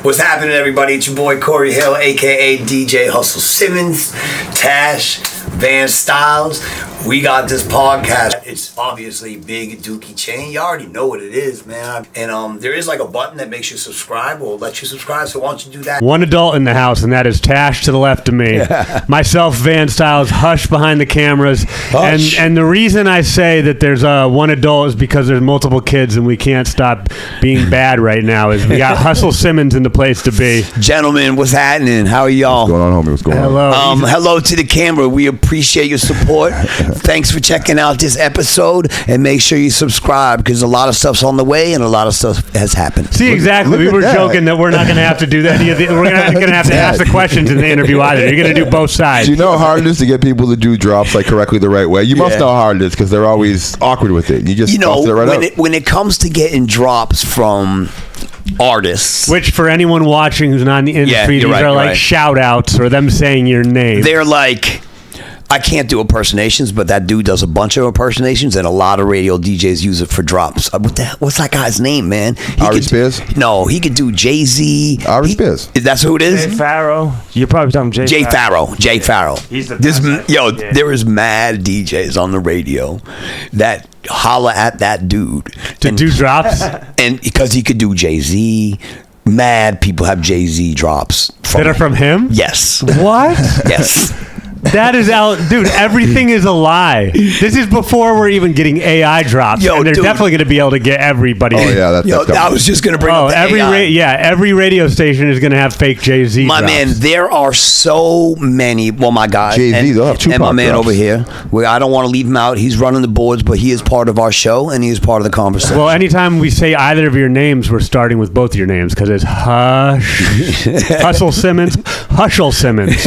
What's happening, everybody? It's your boy Cory Hill, aka DJ Hustle Simmons, Tash, Van Styles. We got this podcast. It's obviously Big Dookie Chain. You already know what it is, man. And there is like a button that makes you subscribe or lets you subscribe. So why don't you do that? One adult in the house, and that is Tash to the left of me. Myself, Van Styles, Hush behind the cameras. And the reason I say that there's one adult is because there's multiple kids and we can't stop being bad right now. Is we got Hustle Simmons in the place to be. Gentlemen, what's happening? How are y'all? What's going on, homie? What's going on? Hello to the camera. We appreciate your support. Thanks for checking out this episode, and make sure you subscribe because a lot of stuff's on the way and a lot of stuff has happened. See, exactly. We were joking that we're not going to have to do that. We're not going to have to ask the questions in the interview either. You're going to do both sides. Do you know how hard it is to get people to do drops like correctly the right way? You must know how hard it is because they're always awkward with it. You just bust it right up. When it comes to getting drops from artists, which for anyone watching who's not in the industry, these are like shout outs or them saying your name. They're like, I can't do impersonations, but that dude does a bunch of impersonations, and a lot of radio DJs use it for drops. What's that guy's name, man? Ari Spears? No, he could do Jay-Z. Ari Spears. That's who it is? Jay Farrow. You're probably talking Jay Farrow. Jay Farrow. He's the best. There is mad DJs on the radio that holler at that dude. To do drops? And because he could do Jay-Z. Mad people have Jay-Z drops. That are from him? Yes. What? Yes. That is out, dude. Everything is a lie. This is before we're even getting AI drops, and they're definitely going to be able to get everybody. Oh yeah, that's I was just going to bring up every AI. Every radio station is going to have fake Jay-Z. My drops. man, there are so many. Well, my guy Jay-Z, they'll have and my man drops over here. I don't want to leave him out. He's running the boards, but he is part of our show and he is part of the conversation. Well, anytime we say either of your names, we're starting with both your names because it's Hush, Hustle Simmons, Hushtle Simmons.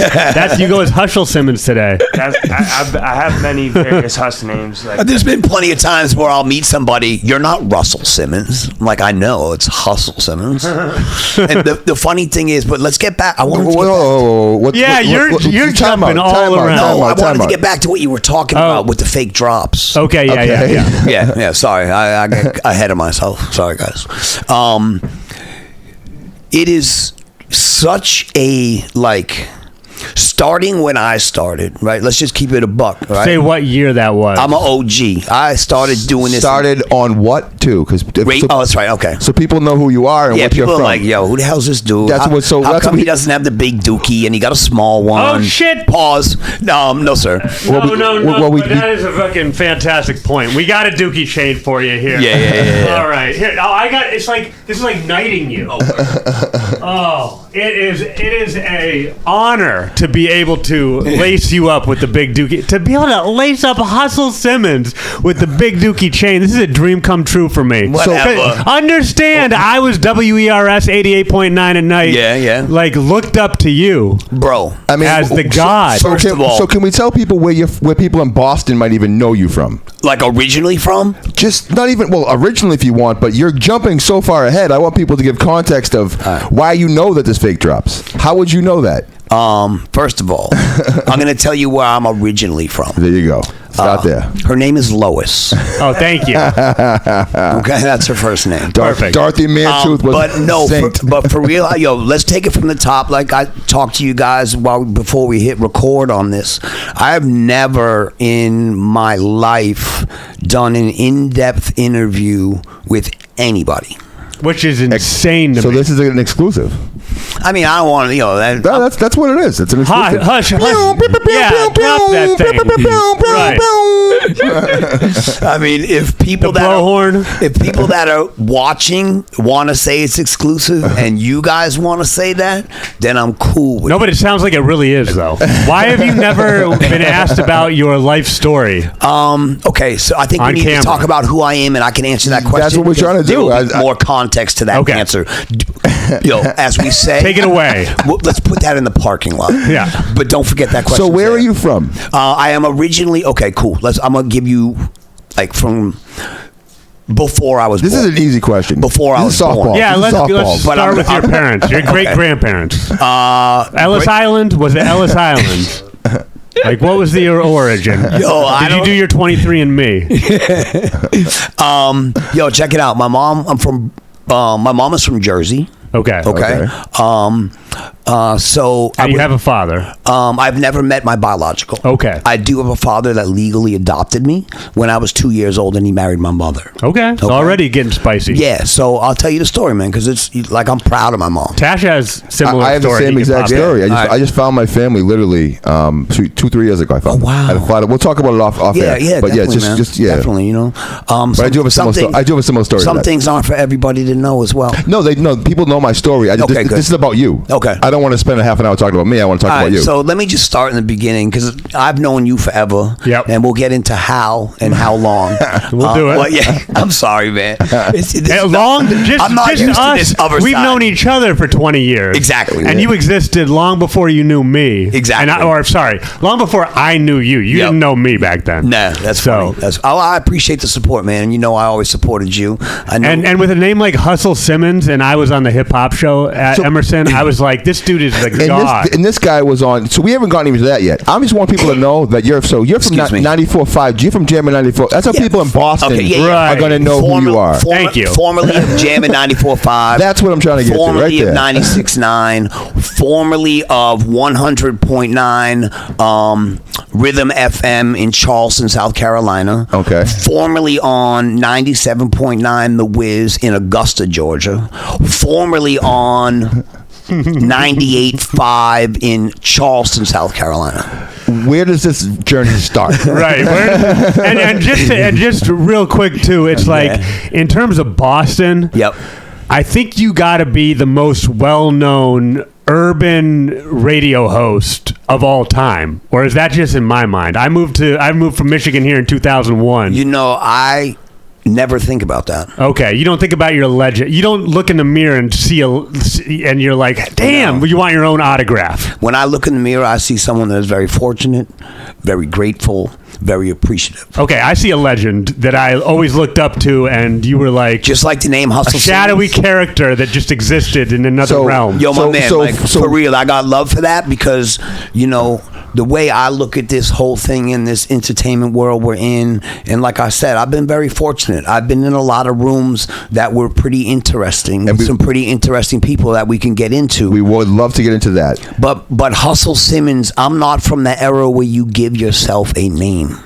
You go as Hushtle Simmons today. I have many various Hush names. There's been plenty of times where I'll meet somebody. You're not Russell Simmons. I'm like, I know it's Hustle Simmons. And the funny thing is, but let's get back. I want to you're jumping all around. No, I wanted to get back to what you were talking about with the fake drops. Okay, yeah. Sorry, I got ahead of myself. Sorry, guys. It is such a starting when I started, right? Let's just keep it a buck, right? Say what year that was. I'm an OG. I started doing this. Started on what, too? That's right, okay. So people know who you are and what you're from. People are like, yo, who the hell's this dude? How come he doesn't have the big dookie and he got a small one? Oh, shit. Pause. No, sir. No, but that is a fucking fantastic point. We got a dookie chain for you here. Yeah. All right. Here, this is like knighting you. It is a honor to be able to lace you up with the Big Dookie. To be able to lace up Hustle Simmons with the Big Dookie chain. This is a dream come true for me. Whatever. Understand, I was WERS 88.9 at night. Yeah. Looked up to you, bro. I mean, as the god. So can we tell people where people in Boston might even know you from? Like originally from? Just not even, originally if you want, but you're jumping so far ahead. I want people to give context of why you know that there's fake drops. How would you know that? First of all, I'm going to tell you where I'm originally from. There you go. Start there. Her name is Lois. Oh, thank you. Okay, that's her first name. Perfect. Dorothy Mantooth was but for real, let's take it from the top. Like I talked to you guys before we hit record on this. I have never in my life done an in-depth interview with anybody. Which is insane to me. So this is an exclusive. I mean, I don't want to, that's what it is. It's an exclusive. Hush. Yeah, drop that thing. Right. I mean, if people that are watching want to say it's exclusive and you guys want to say that, then I'm cool with it. No, but it sounds like it really is, though. Why have you never been asked about your life story? Okay, so I think we need to talk about who I am, and I can answer that question. That's what we're trying to do. More context to that answer. As we say, take it away. Let's put that in the parking lot. Yeah, but don't forget that question. So where are you from? I am originally cool. I'm gonna give you from before I was born. This is an easy question. Before I was born. Yeah, let's start with your parents, your great-grandparents. Ellis Island? Was it Ellis Island? Like, what was your origin? Did you do your 23andMe? Check it out. My mom is from Jersey. Okay. Okay. So And you have a father. I've never met my biological. Okay. I do have a father that legally adopted me when I was 2 years old, and he married my mother. Okay. It's already getting spicy. Yeah. So I'll tell you the story, man, because it's like I'm proud of my mom. Tash has similar. I have the story same he can exact pop in. story. All right. I just found my family literally 2-3 years ago. I found. Oh, wow. I had a flight. We'll talk about it off Yeah, air. yeah, But yeah, definitely, man. just yeah. Definitely, you know. But I do have a similar story. I do have a similar story. Some to that. things aren't for everybody to know as well. No, people know my story. Okay, This is about you. Okay. I don't want to spend a half an hour talking about me. I want to talk All about right, you. so let me just start in the beginning because I've known you forever. Yep. And we'll get into how and how long. We'll do it. Well, yeah, I'm sorry, man. I'm not just used to us. this other We've side. known each other for 20 years. Exactly. And Yeah. you existed long before you knew me. Exactly. Long before I knew you. You Yep. didn't know me back then. Nah, that's So- funny. I appreciate the support, man. You know I always supported you. I know. And with a name like Hustle Simmons, and I was on the hip hop show at Emerson, I was like, this dude is the god. And this guy was on. So we haven't gotten even to that yet. I just want people to know that you're from Excuse me. 94.5. You're from JAMN 94. That's how Yeah. people in Boston Okay, yeah, yeah. are going to know who you are. Thank you. Formerly of JAMN 94.5. That's what I'm trying to get to Formerly right there. of 96.9. Formerly of 100.9 Rhythm FM in Charleston, South Carolina. Okay. Formerly on 97.9 The Wiz in Augusta, Georgia. Formerly on 98.5 in Charleston, South Carolina. Where does this journey start? Right. And just real quick, too, it's like, in terms of Boston, Yep. I think you got to be the most well-known urban radio host of all time, or is that just in my mind? I moved from Michigan here in 2001. You know, I never think about that. Okay, you don't think about your legend. You don't look in the mirror and and you're like, damn, No. you want your own autograph. When I look in the mirror, I see someone that is very fortunate, very grateful, very appreciative. Okay, I see a legend that I always looked up to, and you were like Just like the name a Hustle shadowy Simmons. character that just existed in another So- realm. Yo, my man, So- for real, I got love for that because, you know, the way I look at this whole thing in this entertainment world we're in, and like I said, I've been very fortunate. I've been in a lot of rooms that were pretty interesting, with some pretty interesting people that we can get into. We would love to get into that. But Hustle Simmons, I'm not from the era where you give yourself a name.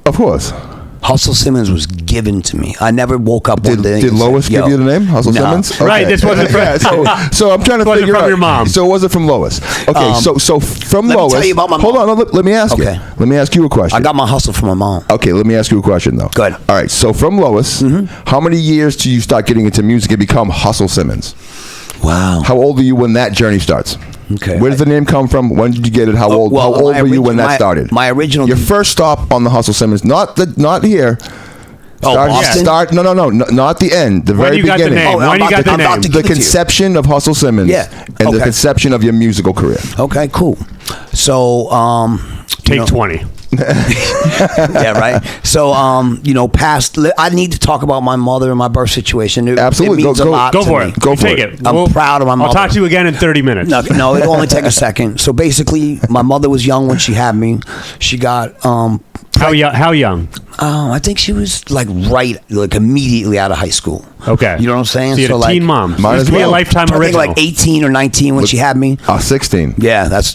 Of course. Hustle Simmons was given to me. I never woke up one day. Did and said, Lois give "Yo." you the name, Hustle No. Simmons? Right, this wasn't from- so I'm trying to Wasn't figure from out. your mom. So it wasn't from Lois. Okay, so from let me Lois. tell you about my hold mom. on, let me ask Okay. you. Let me ask you a question. I got my hustle from my mom. Okay, let me ask you a question though. Go ahead. All right, so from Lois, how many years till you start getting into music and become Hustle Simmons? Wow. How old are you when that journey starts? Okay. Where does the name come from? When did you get it? How old? well, how old my were you when origi- that my- started? my original- Your first stop on the Hustle Simmons, not here. Oh, Boston? No, not the end. The When very you got the beginning. name? I'm When you about got to- the I'm about name? to The give it to you. conception of Hustle Simmons. Yeah. And the Okay. conception of your musical career. Okay, cool. So, Take you know, 20. yeah, right. So, I need to talk about my mother and my birth situation. Absolutely. It means Go- a lot Go to for me. it. Go for Take it. it. I'm proud of my mother. I'll talk to you again in 30 minutes. No, it'll only take a second. So basically, my mother was young when she had me. She got, How young? I think she was like immediately out of high school. Okay. You know what I'm saying? So you had a teen mom. Might Used as to be a well. lifetime I think original. like 18 or 19 when she had me. 16. Yeah, that's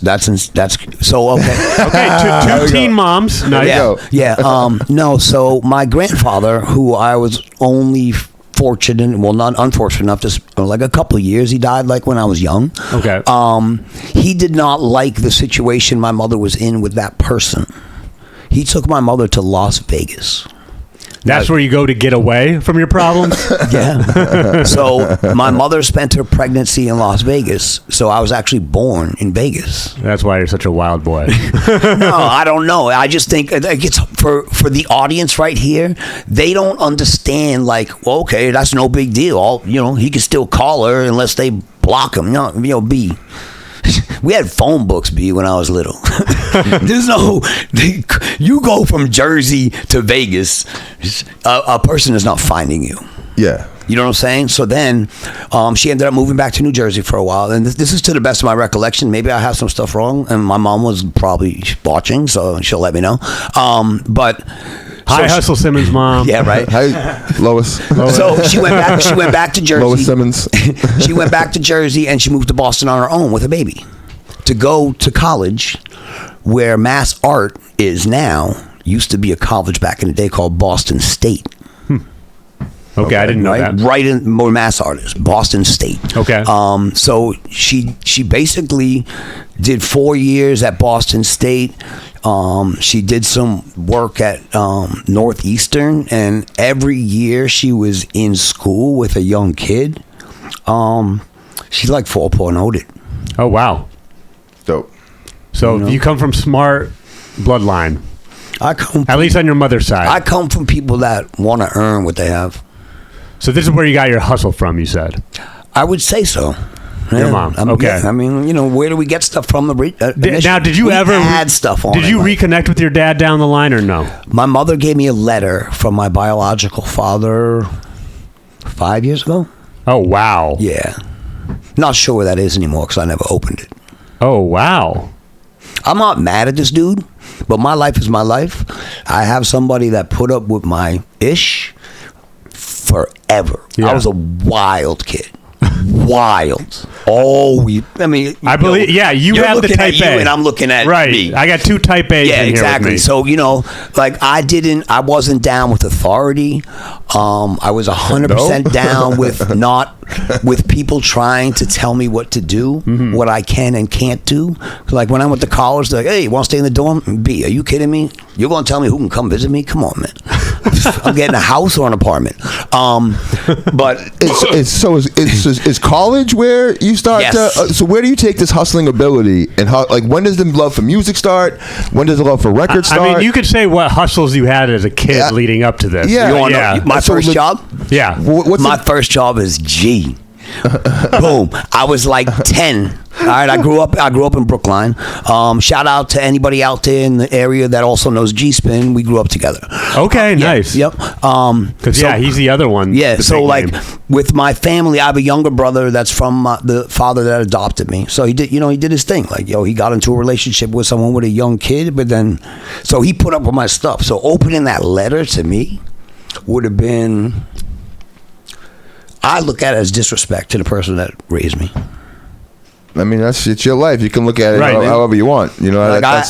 so okay. Okay, two teen moms. Nice. No, so my grandfather, who I was only fortunate, well, not unfortunate enough to like a couple of years, he died like when I was young. Okay. He did not like the situation my mother was in with that person. He took my mother to Las Vegas. That's where you go to get away from your problems? Yeah. So my mother spent her pregnancy in Las Vegas. So I was actually born in Vegas. That's why you're such a wild boy. No, I don't know. I just think it's for the audience right here. They don't understand. Like, well, okay, that's no big deal. He can still call her unless they block him. B. We had phone books, B, when I was little. There's you go from Jersey to Vegas, a person is not finding you. Yeah. You know what I'm saying? So then she ended up moving back to New Jersey for a while. And this is to the best of my recollection. Maybe I have some stuff wrong. And my mom was probably watching, so she'll let me know. But Hi, Hustle Simmons' mom. Yeah, right. Hi, Lois. So she went back to Jersey. Lois Simmons. She went back to Jersey and she moved to Boston on her own with a baby to go to college, where Mass Art is now. Used to be a college back in the day called Boston State. Okay, I didn't know that. Right in more Mass Art is Boston State. Okay. So she basically did 4 years at Boston State. She did some work at Northeastern, and every year she was in school with a young kid. She like 4.0'd it. Oh, wow. Dope. So you come from smart bloodline, at least on your mother's side. I come from people that want to earn what they have. So this is where you got your hustle from, you said. I would say so. Your mom. Okay. Yeah, I mean, where do we get stuff from? Now, did you ever add stuff on? Did you reconnect with your dad down the line or no? My mother gave me a letter from my biological father 5 years ago. Oh, wow. Yeah. Not sure where that is anymore because I never opened it. Oh, wow. I'm not mad at this dude, but my life is my life. I have somebody that put up with my ish forever. Yeah. I was a wild kid. Wild. I mean, I believe. Yeah, you have the type A, and I'm looking at right. me. I got two type A's. Yeah, in exactly. Here with me. So like I wasn't down with authority. I was 100% down with people trying to tell me what to do, what I can and can't do. Like when I went to college, they're like, "Hey, you want to stay in the dorm?" B, are you kidding me? You're going to tell me who can come visit me? Come on, man. I'm getting a house or an apartment. But is college where you start yes. to? So where do you take this hustling ability, and how? Like when does the love for music start? When does the love for records start? I mean, you could say what hustles you had as a kid leading up to this. Yeah, you want to know my first job? Yeah. My first job is G. Boom. I was like 10. All right, I grew up in Brookline. Shout out to anybody out there in the area that also knows G-Spin. We grew up together. Okay, nice. Yep. Because he's the other one. Yeah. the So big like name. with my family, I have a younger brother that's from the father that adopted me. So he did his thing. Like he got into a relationship with someone with a young kid, but then so he put up with my stuff. So opening that letter to me would have been. I look at it as disrespect to the person that raised me. I mean, it's your life. You can look at it however you want. Like I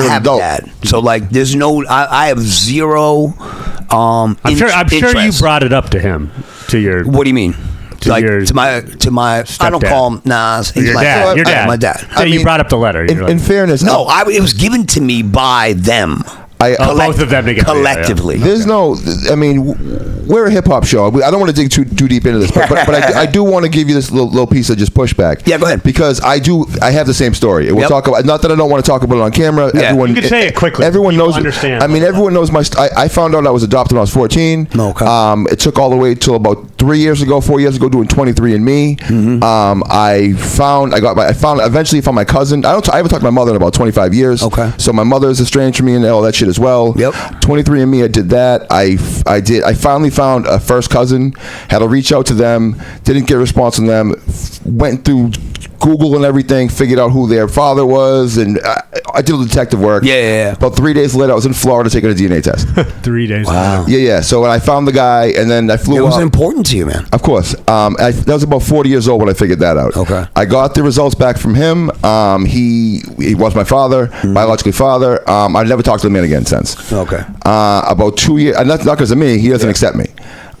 have dad. So like, there's no. I have zero. I'm sure you brought it up to him. To your. What do you mean? To my. Stepdad. I don't call him. Nah, he's your dad. Your dad. My dad. So you brought up the letter. In fairness, no, it was given to me by them. Both of them together. Collectively. Yeah. There's no. I mean, we're a hip hop show. I don't want to dig too deep into this, but I do want to give you this little piece of just pushback. Yeah, go ahead. Because I have the same story. We'll talk about. Not that I don't want to talk about it on camera. Yeah. Everyone, you can say it quickly. Everyone knows. Understand. I mean, everyone knows my. I found out I was adopted when I was 14. Okay. It took all the way till about 4 years ago, doing 23andMe. I eventually found my cousin. I haven't talked to my mother in about 25 years. Okay. So my mother is estranged from me and all that shit as well. Yep. 23andMe, I did that. I finally found a first cousin. Had to reach out to them. Didn't get a response from them. Went through Google and everything. Figured out who their father was, and I did detective work. Yeah. About 3 days later, I was in Florida taking a DNA test. 3 days. Wow. Yeah. So when I found the guy, and then I flew. It was out. important to you, man. Of course. That was about 40 years old when I figured that out. Okay. I got the results back from him. He was my father, biologically father. I never talked to the man again since. Okay. About 2 years, not because of me. He doesn't accept me.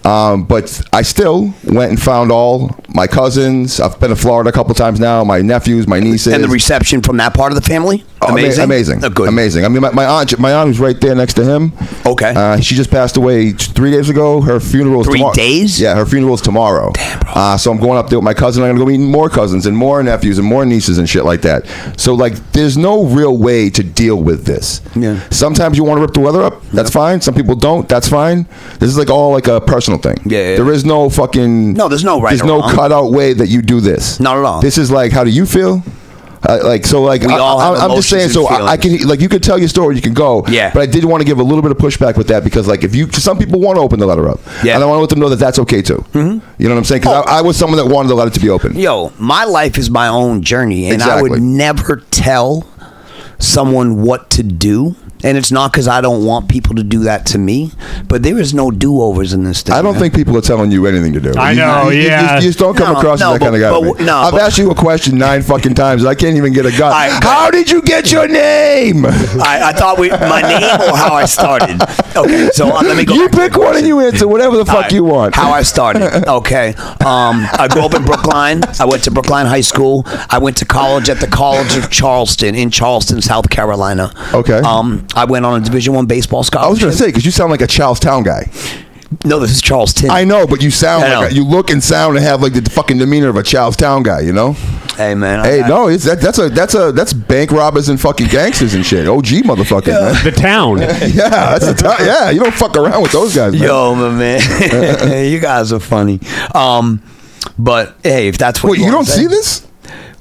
But I still went and found all my cousins. I've been to Florida a couple times now. My nephews, my nieces, And the reception from that part of the family? Amazing. Oh, good. Amazing. I mean, my aunt who's right there next to him. Okay. She just passed away 3 days ago. Her funeral is 3 tomorrow. days? Yeah, her funeral is tomorrow. Damn, bro. So I'm going up there with my cousin. I'm going to go meet more cousins and more nephews and more nieces and shit like that. So like, there's no real way to deal with this. Yeah. Sometimes you want to rip the weather up. That's fine. Some people don't. That's fine. This is like all like a personal thing. Yeah. There is no fucking. No, there's no right. There's or no wrong. cutout way that you do this. Not at all. This is like, how do you feel? I'm just saying. So I can, like, you can tell your story, you can go. Yeah. But I did want to give a little bit of pushback with that, because like, some people want to open the letter up. Yeah. And I want to let them know that that's okay too. Mm-hmm. You know what I'm saying? Because I was someone that wanted the letter to be open. Yo, my life is my own journey, and Exactly. I would never tell someone what to do. And it's not because I don't want people to do that to me, but there is no do-overs in this thing. I don't think people are telling you anything to do. I know, you just don't come across as that kind of guy. I've asked you a question 9 fucking times. And I can't even get a gut. How did you get your name? I thought my name or how I started. Okay, so let me go. You pick one and you answer whatever the fuck you want. How I started. Okay. I grew up in Brookline. I went to Brookline High School. I went to college at the College of Charleston in Charleston, South Carolina. Okay. I went on a Division I baseball scholarship. I was going to say, because you sound like a Charlestown guy. No, this is Charleston. I know, but you sound like you look and sound and have like the fucking demeanor of a Charlestown guy, you know? Hey man. That's bank robbers and fucking gangsters and shit. OG motherfuckers, man. The town. Yeah, that's the town. Yeah, you don't fuck around with those guys, man. Yo, my man. You guys are funny. But hey, if that's what you don't see this?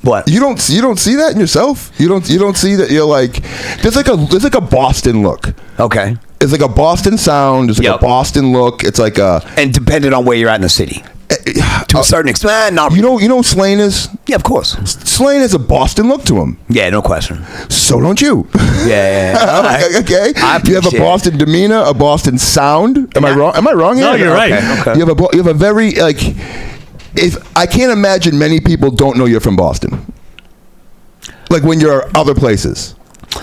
What? You don't see that in yourself? You don't see that you're like there's like a Boston look. Okay. It's like a Boston sound. It's like a Boston look. It's like a and depending on where you're at in the city, to a certain extent. Not really. You know who Slane is? Yeah, of course. Slane has a Boston look to him. Yeah, no question. So don't you? Yeah. All right. Okay. You have a Boston demeanor, a Boston sound. Am I wrong? Am I wrong here? No, you're right. Okay. You have a very like. If I can't imagine many people don't know you're from Boston. Like when you're other places.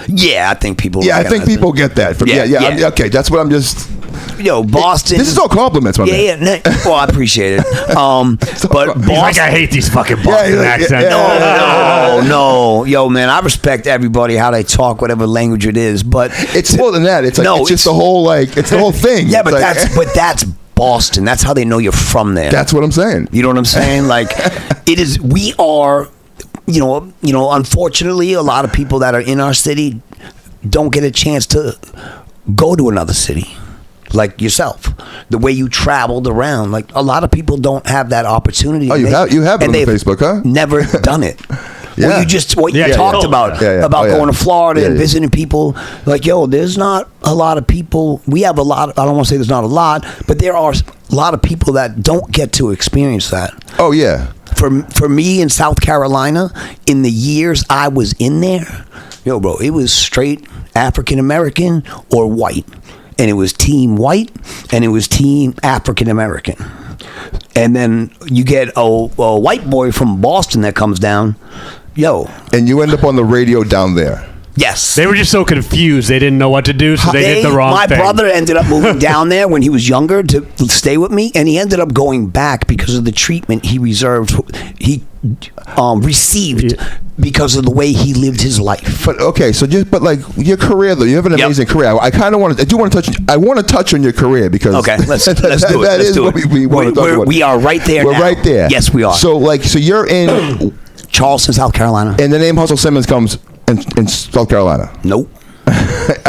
Yeah, I think people. Yeah, I think people get that. Yeah. Okay, that's what I'm just. Yo, Boston. This is all compliments, my man. Yeah. Well, I appreciate it. But He's like, I hate these fucking Boston accents. No. Yo, man, I respect everybody how they talk, whatever language it is. But it's more than that. It's like it's just the whole it's the whole thing. Yeah, but that's Boston. That's how they know you're from there. That's what I'm saying. You know what I'm saying? Like, it is. We are. You know. Unfortunately, a lot of people that are in our city don't get a chance to go to another city, like yourself. The way you traveled around, like a lot of people don't have that opportunity. Oh, you have it on Facebook, huh? Never done it. Yeah. Well, you talked about going to Florida and visiting people. Like, yo, there's not a lot of people. We have a lot. I don't want to say there's not a lot, but there are a lot of people that don't get to experience that. Oh yeah. For me in South Carolina, in the years I was in there, yo, bro, it was straight African American or white, and it was team white and it was team African American. And then you get a white boy from Boston that comes down, yo, and you end up on the radio down there. Yes. They were just so confused. They didn't know what to do, so they did the wrong thing. My brother ended up moving down there when he was younger to stay with me, and he ended up going back because of the treatment he received because of the way he lived his life. But okay, but like your career though, you have an amazing career. I want to touch on your career because let's do it. That is what we want to talk about. We are right there. We're right there. Yes, we are. So you're in Charleston, South Carolina, and the name Hustle Simmons comes in South Carolina. Nope.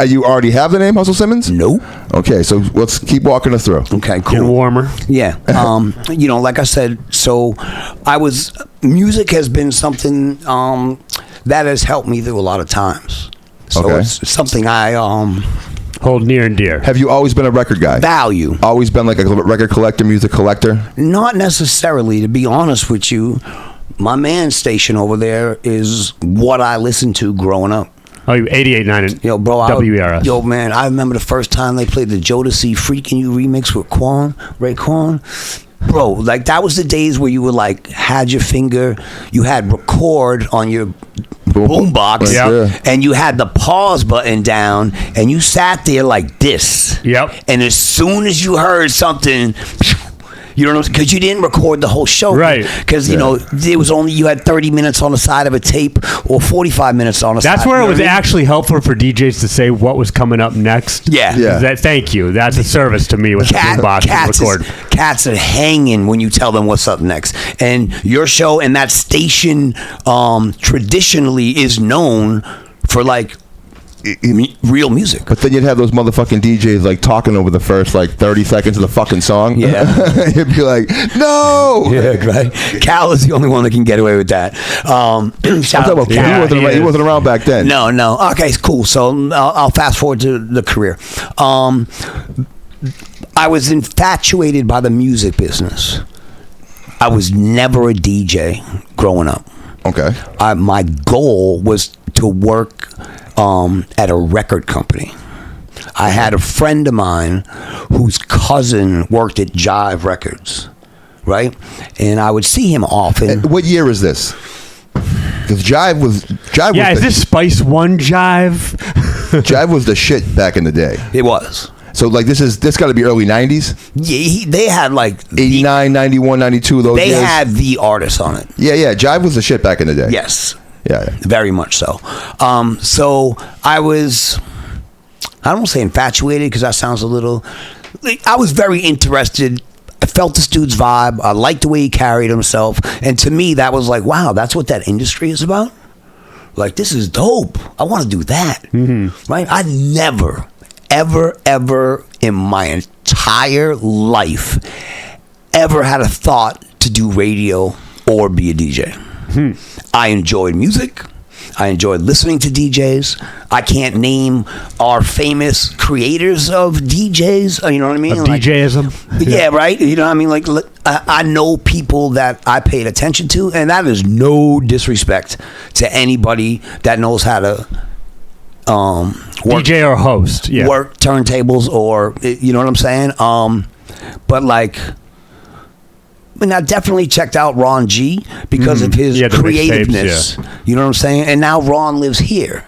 You already have the name Hustle Simmons? Nope. Okay, so let's keep walking us through. Okay, cool. Getting warmer. Yeah. Like I said, so music has been something that has helped me through a lot of times. So it's something I hold near and dear. Have you always been a record guy? Value. Always been like a record collector, music collector? Not necessarily, to be honest with you. My man station over there is what I listened to growing up. Oh, 88.9 Yo, bro, WERS. Yo, man, I remember the first time they played the Jodeci Freakin' You remix with Raekwon. Bro, like that was the days where you were like, had your finger, you had record on your boombox, and you had the pause button down, and you sat there like this. Yep. And as soon as you heard something, you don't know, because you didn't record the whole show, right? Because it was only, you had 30 minutes on the side of a tape or 45 minutes on the side. That's where it was actually helpful for DJs to say what was coming up next. Yeah. Thank you. That's a service to me with the boombox record. Cats are hanging when you tell them what's up next, and your show and that station traditionally is known for like real music. But then you'd have those motherfucking DJs like talking over the first like 30 seconds of the fucking song. Yeah. You'd be like, no. Yeah, right. Cal is the only one that can get away with that. Shout out to Cal. He wasn't around back then. No. Okay, cool. So I'll fast forward to the career. I was infatuated by the music business. I was never a DJ growing up. Okay. My goal was to work at a record company. I had a friend of mine whose cousin worked at Jive Records, right? And I would see him often. What year is this? Because Jive was is this Spice One Jive? Jive was the shit back in the day. It was. So like this got to be early 90s? Yeah, they had like 89, 91, 92, those they years. They had the artists on it. Yeah, Jive was the shit back in the day. Yes. Yeah. Very much so. So I don't want to say infatuated because that sounds a little, I was very interested. I felt this dude's vibe. I liked the way he carried himself. And to me, that was like, wow, that's what that industry is about? Like, this is dope. I want to do that. Right? I never, ever in my entire life ever had a thought to do radio or be a DJ. I enjoyed music. I enjoyed listening to DJs. I can't name our famous creators of DJs. You know what I mean? Of DJism? Yeah, right? You know what I mean? Like, I know people that I paid attention to, and that is no disrespect to anybody that knows how to work, DJ or host. Yeah. Work turntables or, you know what I'm saying? But like, I mean, I definitely checked out Ron G because of his creativeness. You know what I'm saying? And now Ron lives here.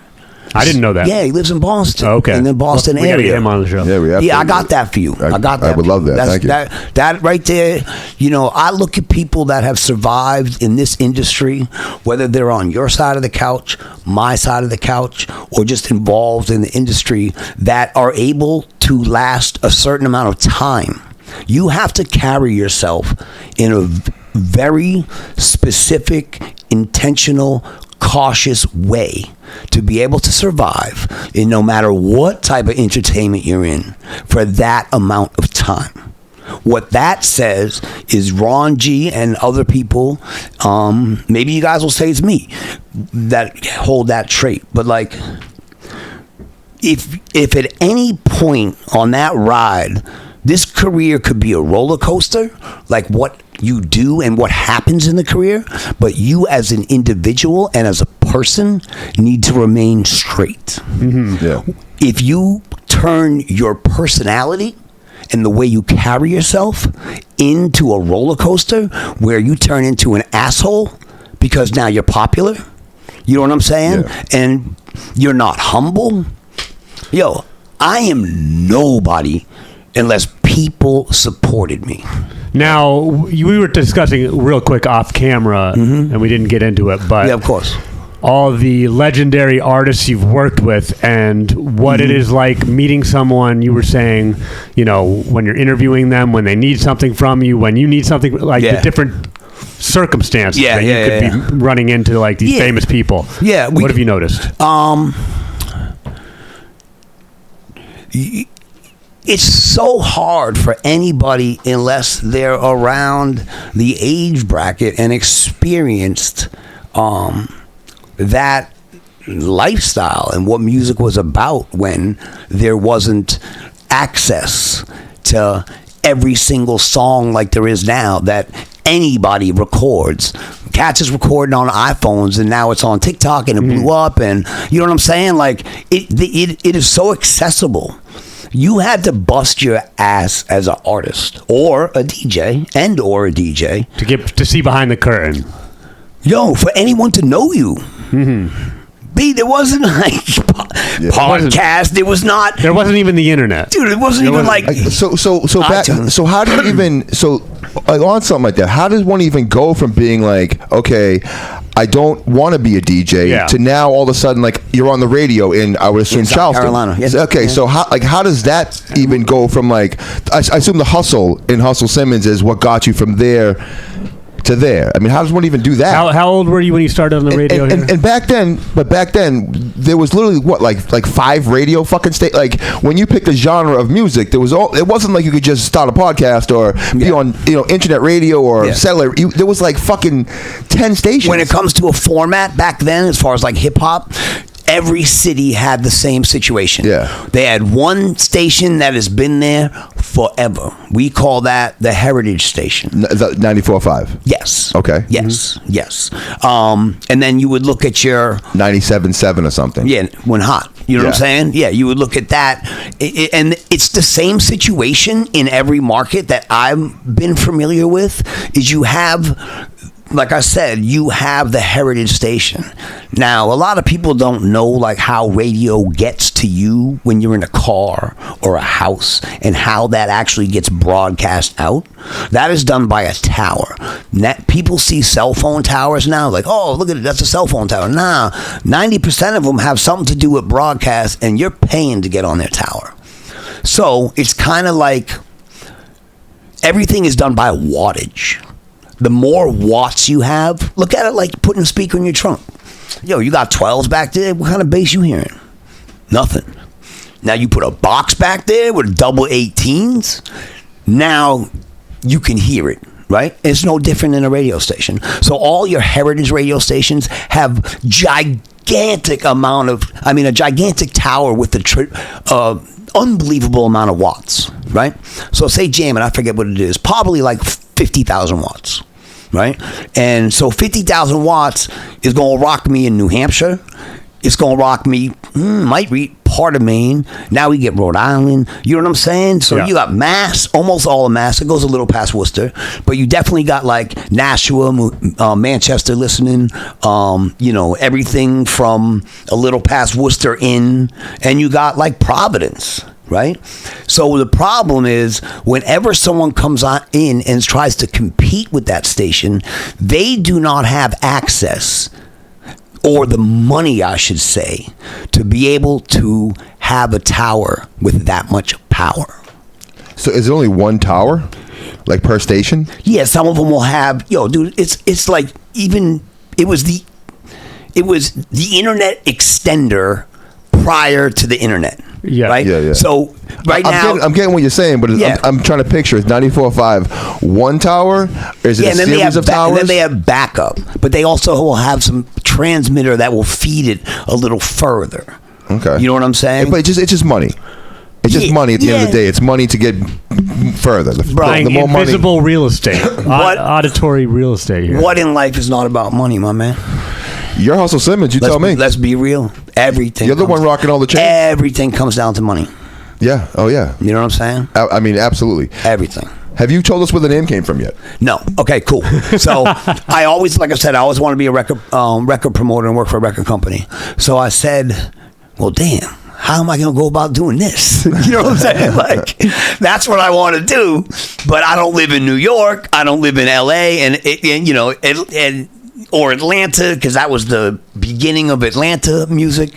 I didn't know that. Yeah, he lives in Boston. Okay. In the Boston we area. We got to get him on the show. Yeah, I got that for you. I got that. I would love that. Thank you. That right there, you know, I look at people that have survived in this industry, whether they're on your side of the couch, my side of the couch, or just involved in the industry, that are able to last a certain amount of time. You have to carry yourself in a very specific, intentional, cautious way to be able to survive in no matter what type of entertainment you're in for that amount of time. What that says is Ron G and other people, maybe you guys will say it's me, that hold that trait. But like, if at any point on that ride, this career could be a roller coaster, like what you do and what happens in the career, but you as an individual and as a person need to remain straight. Yeah. If you turn your personality and the way you carry yourself into a roller coaster where you turn into an asshole because now you're popular, you know what I'm saying? Yeah. And you're not humble. Yo, I am nobody unless people supported me. Now, we were discussing real quick off camera, and we didn't get into it, but yeah, of course, all the legendary artists you've worked with and what it is like meeting someone. You were saying, you know, when you're interviewing them, when they need something from you, when you need something, like the different circumstances that you could be running into, like these famous people. Yeah. What have you noticed? It's so hard for anybody unless they're around the age bracket and experienced that lifestyle and what music was about when there wasn't access to every single song like there is now that anybody records. Cats is recording on iPhones and now it's on TikTok and it blew up, and you know what I'm saying? Like it is so accessible. You had to bust your ass as an artist or a DJ to get to see behind the curtain. Yo, for anyone to know you. B, there wasn't like podcast. There was not. There wasn't even the internet, dude. It wasn't even like. So how do you even like on something like that? How does one even go from being like, okay, I don't want to be a DJ to now all of a sudden like you're on the radio in, I would assume, South Carolina. Yes. Okay, so how does that even go from like I assume the hustle in Hustle Simmons is what got you from there to there. I mean, how does one even do that? How old were you when you started on the radio? And back then there was literally what like 5 radio fucking like when you picked a genre of music, it wasn't like you could just start a podcast or be on internet radio or cellular. There was like fucking 10 stations. When it comes to a format back then, as far as like hip hop, every city had the same situation. Yeah. They had one station that has been there forever. We call that the Heritage Station. 94.5. Yes. Okay. Yes. Yes. And then you would look at your 97.7 or something. Yeah, when hot. You know what I'm saying? Yeah, you would look at that. And it's the same situation in every market that I've been familiar with, is you have, like I said, you have the heritage station. Now, a lot of people don't know like how radio gets to you when you're in a car or a house and how that actually gets broadcast out. That is done by a tower. People see cell phone towers now, like, oh, look at it, that's a cell phone tower. Nah, 90% of them have something to do with broadcast, and you're paying to get on their tower. So it's kind of like everything is done by wattage. The more watts you have, look at it like putting a speaker in your trunk. Yo, you got 12s back there. What kind of bass you hearing? Nothing. Now you put a box back there with double 18s. Now you can hear it, right? It's no different than a radio station. So all your heritage radio stations have a gigantic tower with the unbelievable amount of watts, right? So say JAMN, I forget what it is, probably like 50,000 watts, right? And so 50,000 watts is going to rock me in New Hampshire. It's going to rock me, might reach part of Maine. Now we get Rhode Island. You know what I'm saying? So you got Mass, almost all of Mass. It goes a little past Worcester. But you definitely got like Nashua, Manchester listening. Everything from a little past Worcester in. And you got like Providence. Right? So the problem is whenever someone comes in and tries to compete with that station, they do not have access, or the money, I should say, to be able to have a tower with that much power. So is it only one tower, like per station? Yeah, some of them will have. Dude, it's like it was the internet extender prior to the internet. Yeah. Right? Yeah. So now I'm getting what you're saying, but I'm trying to picture. It's 94.5 one tower, or is it a series of towers? And then they have backup, but they also will have some transmitter that will feed it a little further. Okay. You know what I'm saying? But it's just money. It's just money at the end of the day. It's money to get further. Buying the more invisible money. real estate. Auditory real estate here. What in life is not about money, my man? You're Hustle Simmons. Tell me. Let's be real. Everything. You're the one rocking all the chains. Everything comes down to money. Yeah. Oh, yeah. You know what I'm saying? I mean, absolutely. Everything. Have you told us where the name came from yet? No. Okay, cool. So I always want to be a record promoter and work for a record company. So I said, well, damn, how am I going to go about doing this? You know what I'm saying? Like, that's what I want to do. But I don't live in New York. I don't live in LA, or Atlanta, because that was the beginning of Atlanta music,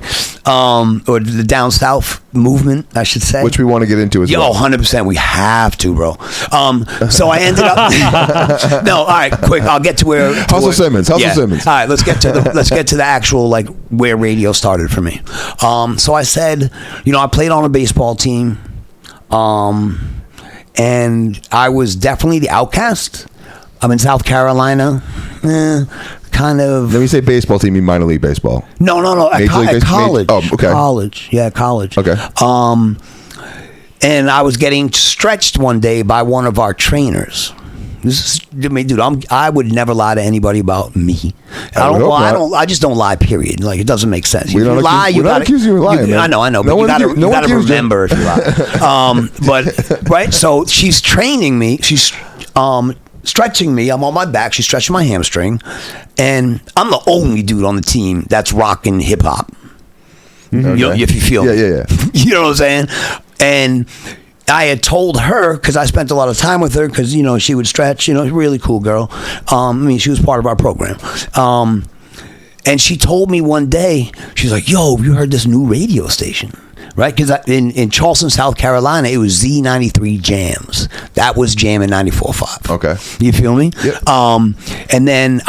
or the down south movement, I should say. Which we want to get into as well. 100%. We have to, bro. So I ended up. No, all right, quick. I'll get to where. Hustle Simmons. All right, let's get to the actual like where radio started for me. So I said, I played on a baseball team, and I was definitely the outcast. I'm in South Carolina. Kind of. Let me say baseball team, you mean minor league baseball? No. At college. Oh, okay. College. Yeah, college. Okay. And I was getting stretched one day by one of our trainers. I would never lie to anybody about me. I just don't lie. Period. Like, it doesn't make sense. We don't lie. You got to accuse you of lying. I know. But you got to remember if you lie. But right. So she's training me. She's stretching me. I'm on my back. She's stretching my hamstring, and I'm the only dude on the team that's rocking hip hop. Okay. If you feel me. Yeah. You know what I'm saying? And I had told her, because I spent a lot of time with her, because she would stretch. Really cool girl. She was part of our program. And she told me one day, she's like, "Yo, you heard this new radio station?" Right, because in Charleston, South Carolina, it was Z93 Jams. That was JAMN 94.5. Okay, you feel me? Yep. And then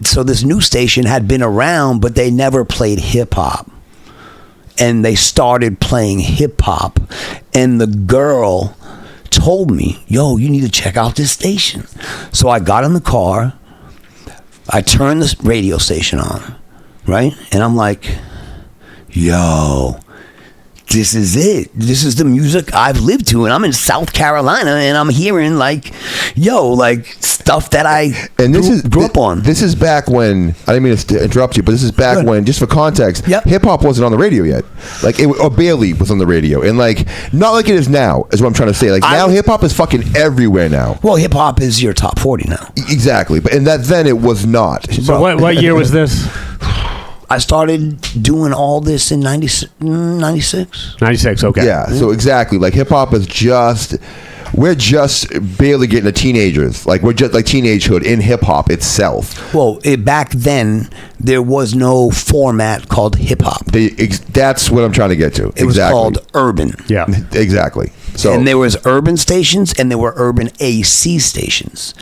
so this new station had been around, but they never played hip hop. And they started playing hip hop, and the girl told me, "Yo, you need to check out this station." So I got in the car, I turned this radio station on, right, and I'm like, "Yo, this is it. This is the music I've lived to, and I'm in South Carolina, and I'm hearing like stuff that I grew up on. This is back when, I didn't mean to interrupt you, but this is back when, just for context, hip hop wasn't on the radio yet, or barely was on the radio, and not like it is now. Is what I'm trying to say. Now, hip hop is fucking everywhere now. Well, hip hop is your top 40 now. Exactly, but then it was not. So what year was this? I started doing all this in 96. 96, okay. Yeah, so exactly. Hip hop is we're just barely getting to teenagers. We're just teenagehood in hip hop itself. Well, back then, there was no format called hip hop. That's what I'm trying to get to. It was called urban. Yeah. Exactly. So, and there was urban stations and there were urban AC stations,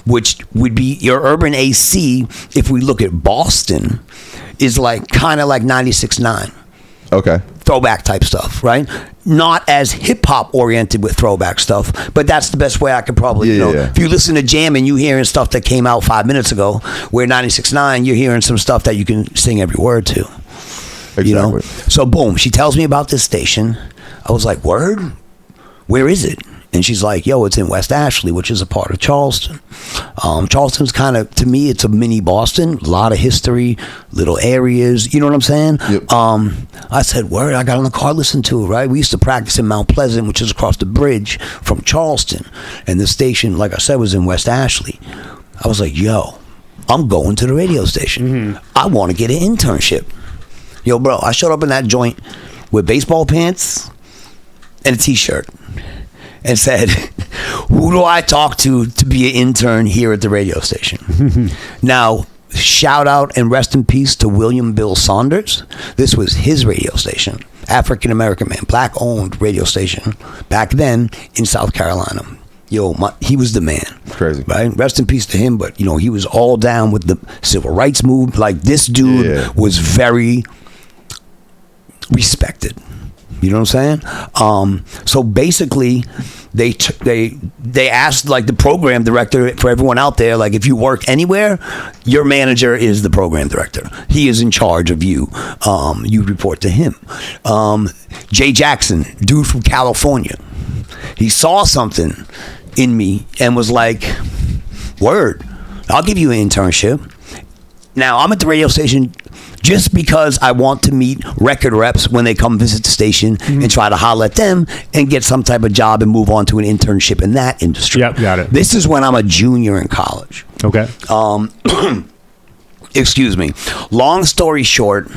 which would be your urban AC, if we look at Boston, is kind of like 96.9. Okay. Throwback type stuff, right? Not as hip hop oriented with throwback stuff, but that's the best way I could probably, If you listen to JAMN, you hearing stuff that came out 5 minutes ago, where 96.9, you're hearing some stuff that you can sing every word to. Exactly. So boom, she tells me about this station. I was like, word? Where is it? And she's like, yo, it's in West Ashley, which is a part of Charleston. Charleston's kind of, to me, it's a mini Boston. A lot of history, little areas. You know what I'm saying? Yep. I said, word, I got on the car, listened to it, right? We used to practice in Mount Pleasant, which is across the bridge from Charleston. And the station, like I said, was in West Ashley. I was like, yo, I'm going to the radio station. I want to get an internship. Yo, bro, I showed up in that joint with baseball pants and a T-shirt. And said, who do I talk to be an intern here at the radio station? Now, shout out and rest in peace to William Bill Saunders. This was his radio station. African-American man, black-owned radio station back then in South Carolina. Yo, he was the man. Crazy. Right? Rest in peace to him, but, he was all down with the civil rights movement. This dude was very respected. You know what I'm saying? So basically, they asked the program director, for everyone out there, if you work anywhere, your manager is the program director. He is in charge of you. You report to him. Jay Jackson, dude from California, he saw something in me and was like, word, I'll give you an internship. Now, I'm at the radio station just because I want to meet record reps when they come visit the station and try to holler at them and get some type of job and move on to an internship in that industry. Yep, got it. This is when I'm a junior in college. Okay. Excuse me. Long story short,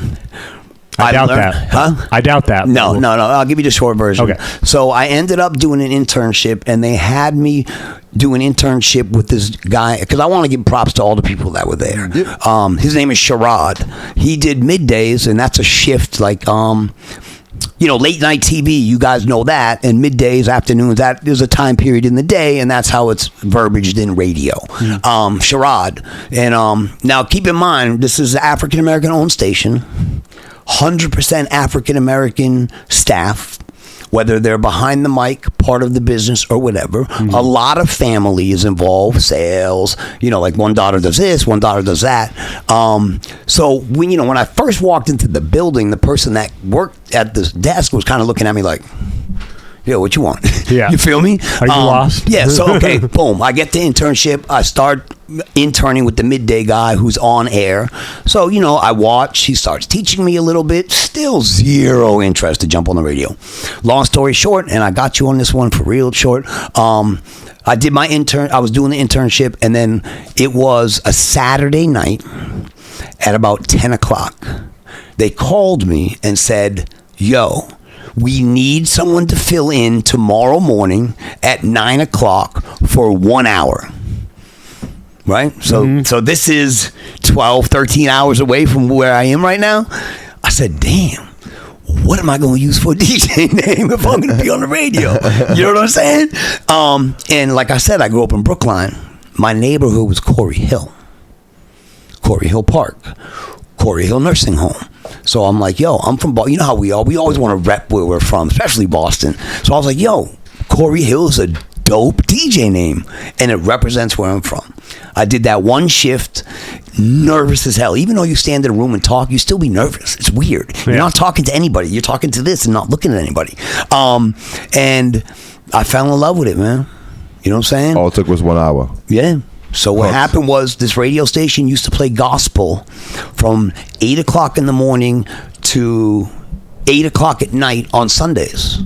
I doubt that. Huh? I doubt that. No. I'll give you the short version. Okay. So I ended up doing an internship, and they had me do an internship with this guy, because I want to give props to all the people that were there. Yep. His name is Sherrod. He did middays, and that's a shift late night TV, you guys know that, and middays, afternoons, that is a time period in the day, and that's how it's verbiaged in radio. Sherrod. And now keep in mind, this is an African-American owned station, 100% African-American staff, whether they're behind the mic, part of the business, or whatever. A lot of family is involved, sales, one daughter does this, one daughter does that. So when I first walked into the building, the person that worked at the desk was kind of looking at me like, yo, what you want? Yeah. You feel me? Are you lost? Yeah, so, okay, boom. I get the internship. I start interning with the midday guy who's on air. So, I watch. He starts teaching me a little bit. Still zero interest to jump on the radio. Long story short, and I got you on this one for real short, I did my I was doing the internship, and then it was a Saturday night at about 10 o'clock. They called me and said, yo, we need someone to fill in tomorrow morning at 9 o'clock for 1 hour. Right? So this is 12, 13 hours away from where I am right now. I said, damn, what am I going to use for a DJ name if I'm going to be on the radio? You know what I'm saying? And like I said, I grew up in Brookline. My neighborhood was Cory Hill. Cory Hill Park. Cory Hill Nursing Home. So I'm like, yo, I'm from Boston. You know how we are. We always want to rep where we're from, especially Boston. So I was like, yo, Cory Hill is a dope DJ name, and it represents where I'm from. I did that one shift, nervous as hell. Even though you stand in a room and talk, you still be nervous. It's weird. You're not talking to anybody. You're talking to this and not looking at anybody. And I fell in love with it, man. You know what I'm saying? All it took was 1 hour. Yeah. So what happened was this radio station used to play gospel from 8 o'clock in the morning to 8 o'clock at night on Sundays.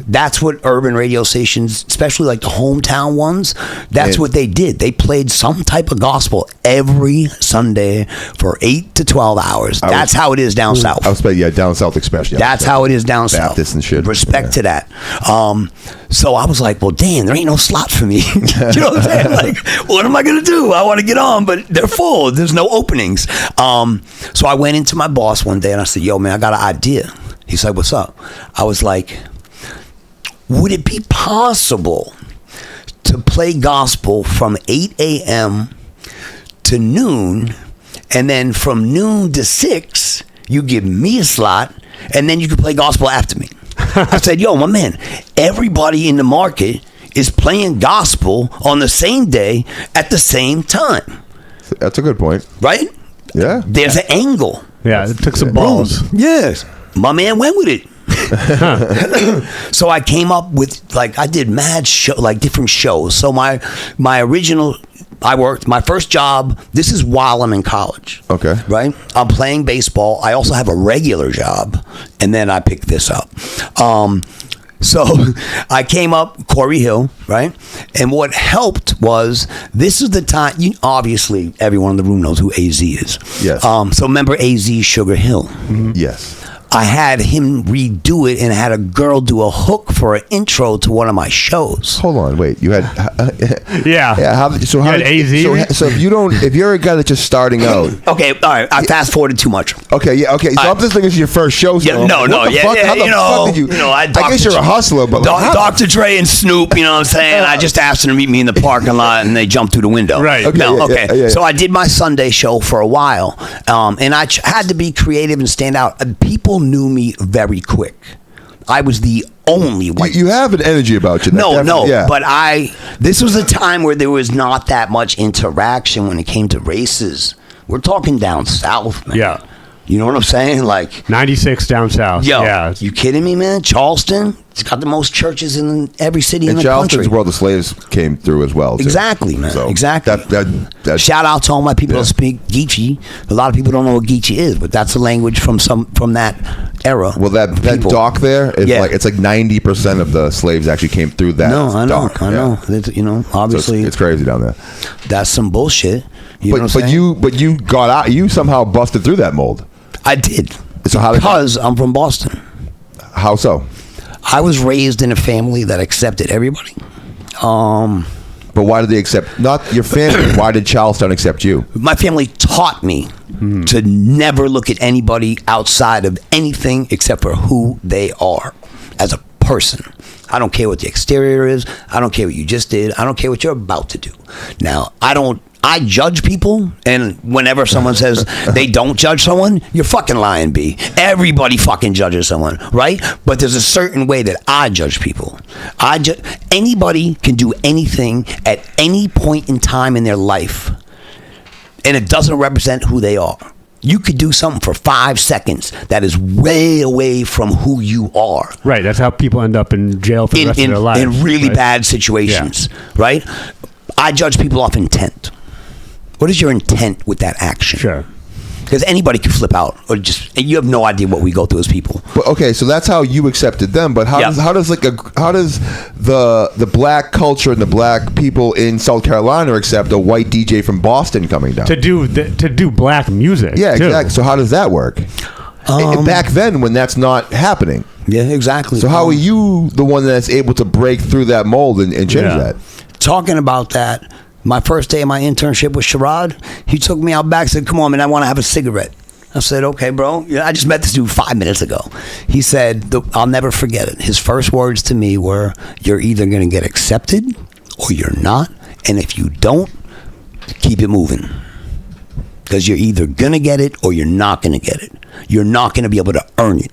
That's what urban radio stations, especially like the hometown ones, that's what they did. They played some type of gospel every Sunday for 8 to 12 hours. That's how it is down south. I was down south especially. That's how it is down south. Baptist and shit. Respect to that. So I was like, well, damn, there ain't no slot for me. You know what I'm saying? Like, what am I going to do? I want to get on, but they're full. There's no openings. So I went into my boss one day and I said, yo, man, I got an idea. He said, what's up? I was like, would it be possible to play gospel from 8 a.m. to noon, and then from noon to 6, you give me a slot, and then you can play gospel after me? I said, yo, my man, everybody in the market is playing gospel on the same day at the same time. That's a good point. Right? Yeah. There's an angle. Yeah, it took some balls. Yes. My man went with it. So I came up with, like, I did mad different shows. So my original, my first job, this is while I'm in college. Okay. Right? I'm playing baseball. I also have a regular job, and then I picked this up. So I came up, Cory Hill, right? And what helped was, this is the time, obviously everyone in the room knows who AZ is. Yes. So remember AZ Sugar Hill? Mm-hmm. Yes. I had him redo it and had a girl do a hook for an intro to one of my shows. Hold on, wait. You had Yeah. So had AZ? So if you're a guy that's just starting out. Okay, all right. I fast forwarded too much. Okay, yeah, okay. So I'm just thinking it's your first show. Yeah, no, How the fuck did you? I guess you're a hustler, but Dr. Dre and Snoop. You know what I'm saying? I just asked them to meet me in the parking lot, and they jumped through the window. Right. Okay. Yeah. So I did my Sunday show for a while, and I had to be creative and stand out. People knew me very quick. I was the only white. You have an energy about you. No. But this was a time where there was not that much interaction when it came to races. We're talking down south, man. Yeah. You know what I'm saying? Like 96 down south. Yo, yeah. You kidding me, man? Charleston, it's got the most churches in every city in the Charleston's country. where the slaves came through as well. Too. Exactly, man. So exactly. That Shout out to all my people that speak Geechee. A lot of people don't know what Geechee is, but that's a language from that era. Well, that dock there is it's like 90% of the slaves actually came through that. Dock. I know. You know, obviously, so it's crazy down there. That's some bullshit. You know what I'm saying? But you got out. You somehow busted through that mold. I did. So because I'm from Boston. How so? I was raised in a family that accepted everybody. But why did they accept not your family? Why did Charlestown accept you? My family taught me to never look at anybody outside of anything except for who they are as a person. I don't care what the exterior is. I don't care what you just did. I don't care what you're about to do. Now, I judge people, and whenever someone says they don't judge someone, you're fucking lying, B. Everybody fucking judges someone, right? But there's a certain way that I judge people. Anybody can do anything at any point in time in their life, and it doesn't represent who they are. You could do something for 5 seconds that is way away from who you are. Right, that's how people end up in jail for the rest of their lives. In really bad situations, right? I judge people off intent. What is your intent with that action? Sure. Because anybody can flip out, and you have no idea what we go through as people. But okay, so that's how you accepted them. But how does the black culture and the black people in South Carolina accept a white DJ from Boston coming down to do black music? Yeah, exactly. So how does that work? Back then, when that's not happening. Yeah, exactly. So how are you the one that's able to break through that mold and change that? Talking about that. My first day of my internship with Sherrod, he took me out back and said, come on, man, I want to have a cigarette. I said, okay, bro. I just met this dude 5 minutes ago. He said, I'll never forget it. His first words to me were, you're either going to get accepted or you're not. And if you don't, keep it moving. Because you're either going to get it or you're not going to get it. You're not going to be able to earn it.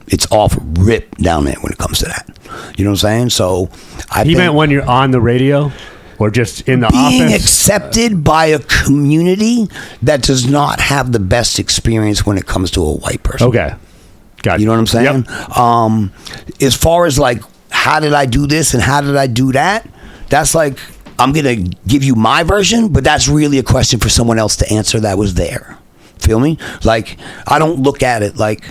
It's off rip down there when it comes to that. You know what I'm saying? So I He meant when you're on the radio or just in the being office? accepted by a community that does not have the best experience when it comes to a white person. Okay. Got You know what I'm saying? Yep. As far as like, how did I do this and how did I do that? That's like, I'm going to give you my version, but that's really a question for someone else to answer that was there. Feel me? Like, I don't look at it like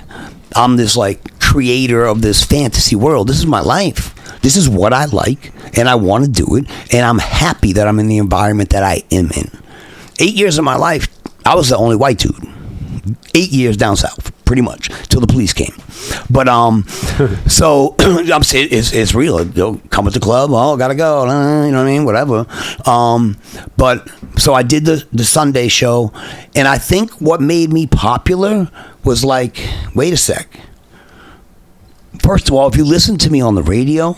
I'm this like creator of this fantasy world. This is my life. This is what I like, and I want to do it, and I'm happy that I'm in the environment that I am in. 8 years of my life, I was the only white dude. 8 years down south, pretty much, till the police came. But so I'm saying it's real. You'll come at the club. Oh, gotta go. You know what I mean? Whatever. But so I did the Sunday show, and I think what made me popular was like, wait a sec. First of all, if you listen to me on the radio,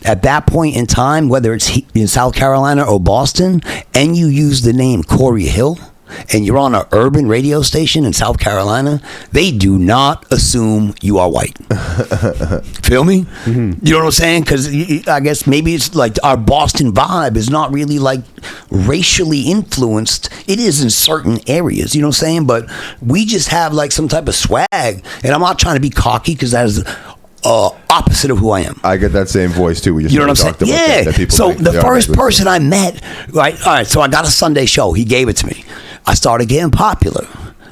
at that point in time, whether it's in South Carolina or Boston, and you use the name Cory Hill, and you're on an urban radio station in South Carolina, they do not assume you are white. Feel me? Mm-hmm. You know what I'm saying? Because I guess maybe it's like our Boston vibe is not really like racially influenced. It is in certain areas, you know what I'm saying? But we just have like some type of swag. And I'm not trying to be cocky because that is opposite of who I am. I get that same voice too. We just you know what I'm saying? Yeah. That people so think, the first person I met, right? All right. So I got a Sunday show. He gave it to me. I started getting popular,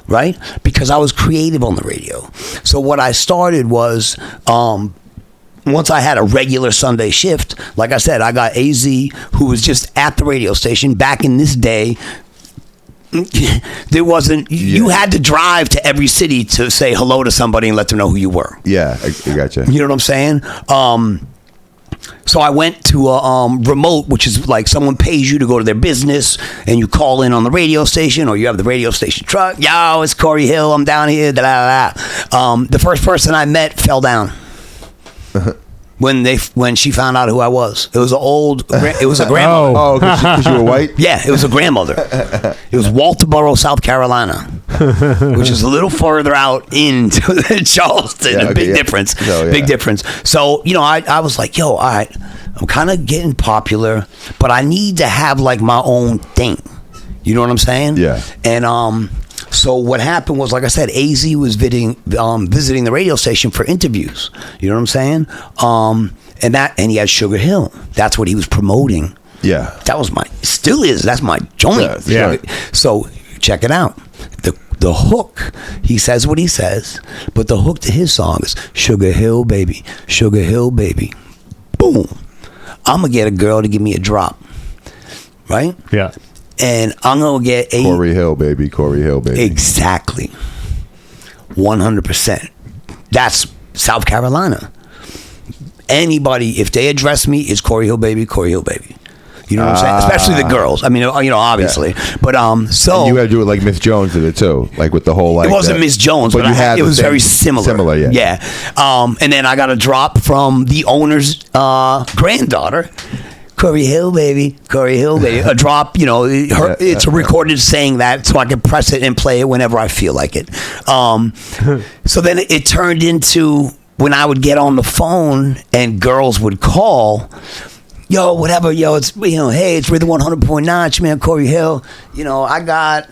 right? Because I was creative on the radio. So what I started was, once I had a regular Sunday shift, like I said, I got AZ, who was just at the radio station. Back in this day, there wasn't, you had to drive to every city to say hello to somebody and let them know who you were. Yeah, I gotcha. You know what I'm saying? So I went to a remote, which is like someone pays you to go to their business, and you call in on the radio station, or you have the radio station truck. Yo, it's Cory Hill. I'm down here. Da da da. The first person I met fell down when she found out who I was. It was a grandmother. Oh, because you were white? Yeah, it was a grandmother. It was Walterboro, South Carolina, which is a little further out into Charleston. Yeah, okay, big difference. So, big difference. So, I was like, yo, all right, I'm kind of getting popular, but I need to have like my own thing. You know what I'm saying? Yeah. And so what happened was, like I said, AZ was visiting the radio station for interviews. You know what I'm saying? And he had Sugar Hill. That's what he was promoting. Yeah. That was still is. That's my joint. Yeah. So check it out. The hook, he says what he says, but the hook to his song is Sugar Hill, baby. Sugar Hill, baby. Boom. I'm going to get a girl to give me a drop. Right? Yeah. And I'm going to get Cory Hill, baby. Cory Hill, baby. Exactly. 100%. That's South Carolina. Anybody, if they address me, it's Cory Hill, baby, Cory Hill, baby. You know what I'm saying? Especially the girls. I mean, obviously. Yeah. But so and you had to do it like Miss Jones did it too, like with the whole like. It wasn't Miss Jones, but it was very similar. Similar, yeah. Yeah. And then I got a drop from the owner's granddaughter. Cory Hill, baby. Cory Hill, baby. A drop, it's a recorded saying that, so I can press it and play it whenever I feel like it. So then it turned into when I would get on the phone and girls would call, yo, whatever, yo, it's, hey, it's Rhythm 100.9, it's your man Cory Hill. I got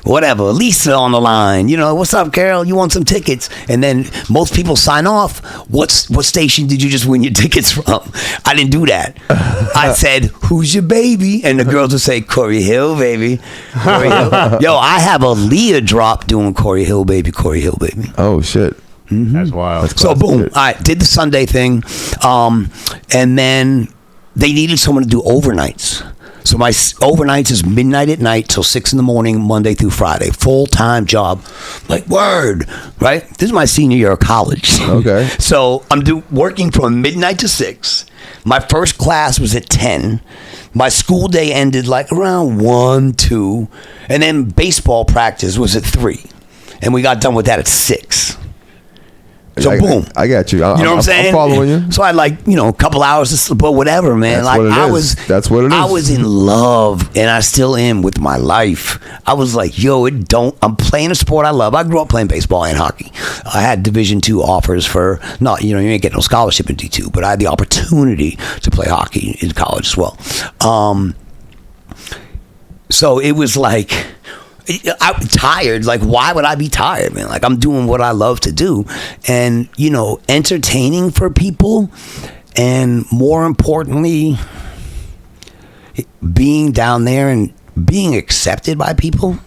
whatever, Lisa on the line. What's up, Carol? You want some tickets? And then most people sign off. What station did you just win your tickets from? I didn't do that. I said, who's your baby? And the girls would say, Cory Hill, baby. Cory Hill. Yo, I have a Leah drop doing Cory Hill, baby, Cory Hill, baby. Oh, shit. Mm-hmm. That's wild. So boom, I did the Sunday thing, and then they needed someone to do overnights. So my overnights is midnight at night till 6 a.m, Monday through Friday, full-time job. Like, word, right? This is my senior year of college. Okay. So I'm working from midnight to 6. My first class was at 10. My school day ended like around 1, 2, and then baseball practice was at 3, and we got done with that at 6. So boom. I got you. You know what I'm saying? I'm following you. So I had like, a couple hours to sleep, but whatever, man. That's like what it is. That's what it is. I was in love, and I still am with my life. I was like, I'm playing a sport I love. I grew up playing baseball and hockey. I had Division II offers for, you ain't getting no scholarship in D2, but I had the opportunity to play hockey in college as well. So it was like, I'm tired. Like, why would I be tired, man? Like, I'm doing what I love to do, and entertaining for people, and more importantly, being down there and being accepted by people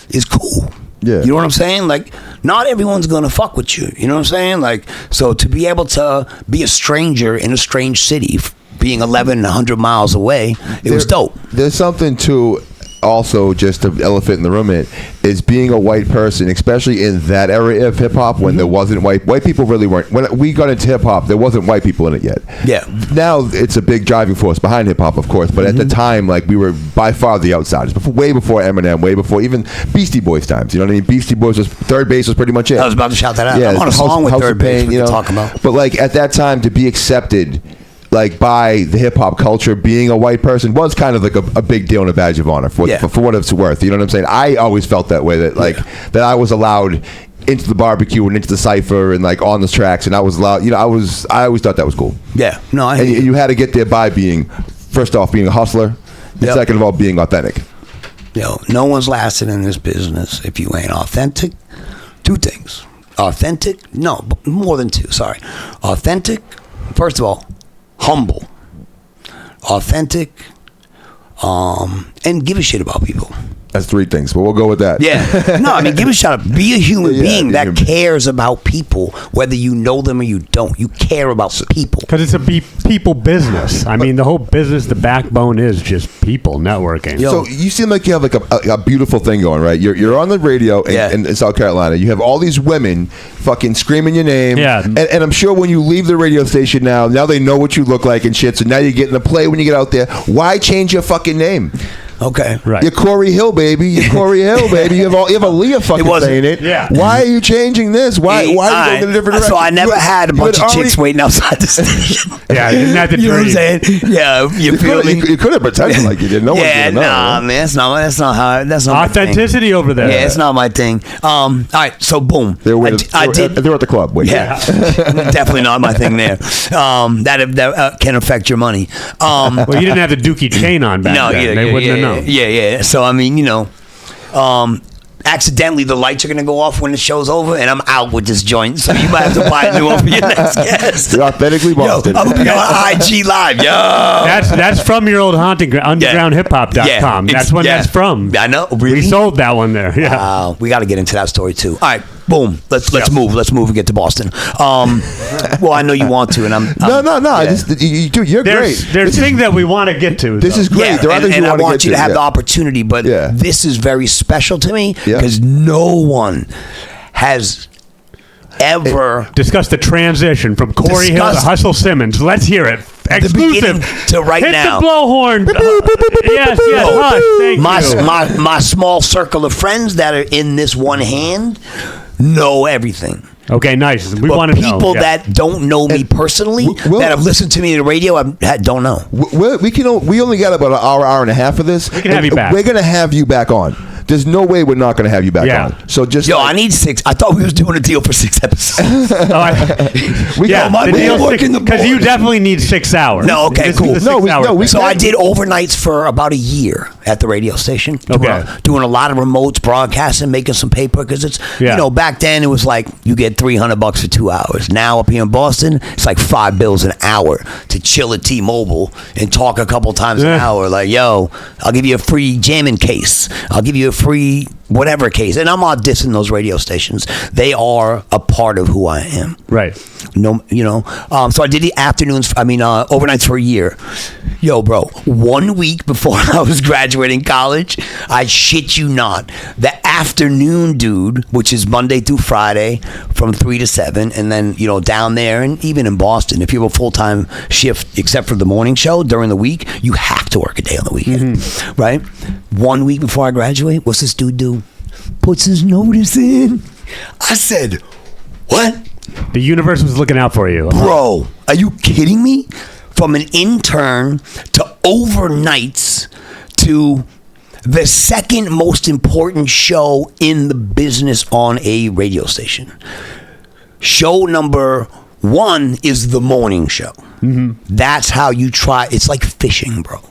is cool. Yeah. You know what I'm saying? Like, not everyone's gonna fuck with you. You know what I'm saying? Like, so to be able to be a stranger in a strange city, being 100 miles away, it was dope. There's something to. Also, just the elephant in the room is being a white person, especially in that era of hip hop when there wasn't white people really weren't. When we got into hip hop, there wasn't white people in it yet. Yeah. Now it's a big driving force behind hip hop, of course. But at the time, like, we were by far the outsiders. Way before Eminem, way before even Beastie Boys times. You know what I mean? Beastie Boys was third base was pretty much it. I was about to shout that out. Yeah, I'm on a song with House Third of Base Pain, we can talk about. But like at that time, to be accepted, like, by the hip hop culture, being a white person was kind of like a big deal and a badge of honor for what it's worth. You know what I'm saying? I always felt that way, that that I was allowed into the barbecue and into the cypher and like on the tracks, and I was allowed. I always thought that was cool. Yeah, no, and you had to get there by being, first off, being a hustler, and second of all, being authentic. No one's lasting in this business if you ain't authentic. Two things: authentic. No, more than two. Sorry, authentic. First of all, humble, authentic, and give a shit about people. That's three things, but we'll go with that. Yeah. No, I mean, give a shot. Be a human being that cares about people, whether you know them or you don't. You care about people. Because it's a people business. I mean, the whole business, the backbone is just people networking. So you seem like you have like a beautiful thing going, right? You're on the radio in South Carolina. You have all these women fucking screaming your name. Yeah. And I'm sure when you leave the radio station now they know what you look like and shit. So now you're getting a play when you get out there. Why change your fucking name? Okay. Right. You're Cory Hill, baby. You're Cory Hill, baby. You have Aaliyah fucking saying it. Yeah. Why are you changing this? Why are you going in a different direction? So I never had a bunch of chicks waiting outside the station. Yeah, you didn't have to. You know what I'm saying? Yeah, you feel me? You could have pretended like you didn't know. Yeah, nah, man. That's not how. That's not authenticity my thing. over there. Yeah, it's not my thing. All right, so boom. They were at the club. Wait. Yeah, definitely not my thing there. That can affect your money. Well, you didn't have the Dookie Chain on back then. They wouldn't have known. Yeah. So I mean, accidentally the lights are gonna go off when the show's over, and I'm out with this joint. So you might have to buy a new one for your next guest. You're authentically Boston. I'm gonna be on IG Live, yo. That's from your old undergroundhiphop.com. That's when that's from. I know. Really? We sold that one there. Yeah. Wow. We got to get into that story too. All right. Boom. Let's move. Let's move and get to Boston. Well, I know you want to, and I'm no. Yeah. Dude, you're great. There's things that we want to get to. This is great. Yeah, there are things and I want you to have the the opportunity, but this is very special to me because no one has ever discuss the transition from Cory Hill to Hustle Simmons. Let's hear it. Exclusive to right now. Hit the blowhorn. Yes. Hush. Thank you. My small circle of friends that are in this one hand know everything. Okay, nice. We want to know. People that don't know me personally, that have listened to me on the radio, don't know. We only got about an hour and a half of this. We can have you back. We're going to have you back on. There's no way we're not going to have you back on. So just I need 6. I thought we was doing a deal for 6 episodes. Because you definitely need 6 hours. No, okay, cool. So I did overnights for about a year at the radio station. Doing a lot of remotes, broadcasting, making some paper because it's back then it was like you get $300 for 2 hours. Now up here in Boston, it's like $5 an hour to chill at T-Mobile and talk a couple times an hour. Like, yo, I'll give you a free jamming case. I'll give you a free whatever case, and I'm not dissing those radio stations. They are a part of who I am. Right. So I did the overnights for a year. Yo, bro, 1 week before I was graduating college, I shit you not, the afternoon dude, which is Monday through Friday from 3 to 7, and then, down there, and even in Boston, if you have a full-time shift, except for the morning show during the week, you have to work a day on the weekend, right? 1 week before I graduate, what's this dude do? Puts his notice in. I said, What? The universe was looking out for you. Bro, are you kidding me? From an intern to overnights to the second most important show in the business on a radio station. Show number 1 is the morning show. Mm-hmm. That's how you try. It's like fishing, bro.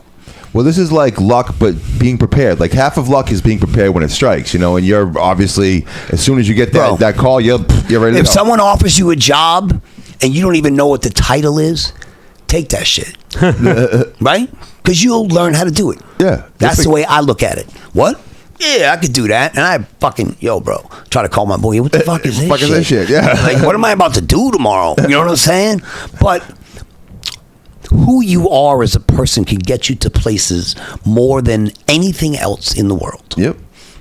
Well, this is like luck, but being prepared. Like half of luck is being prepared when it strikes, and you're obviously, as soon as you get that call, you're ready to go. If someone offers you a job and you don't even know what the title is, take that shit. Right? Because you'll learn how to do it. Yeah. That's the way I look at it. What? Yeah, I could do that. And I fucking, bro, try to call my boy, what the fuck is this shit? This shit? Yeah. Like, what am I about to do tomorrow? You know what I'm saying? But who you are as a person can get you to places more than anything else in the world. Yep.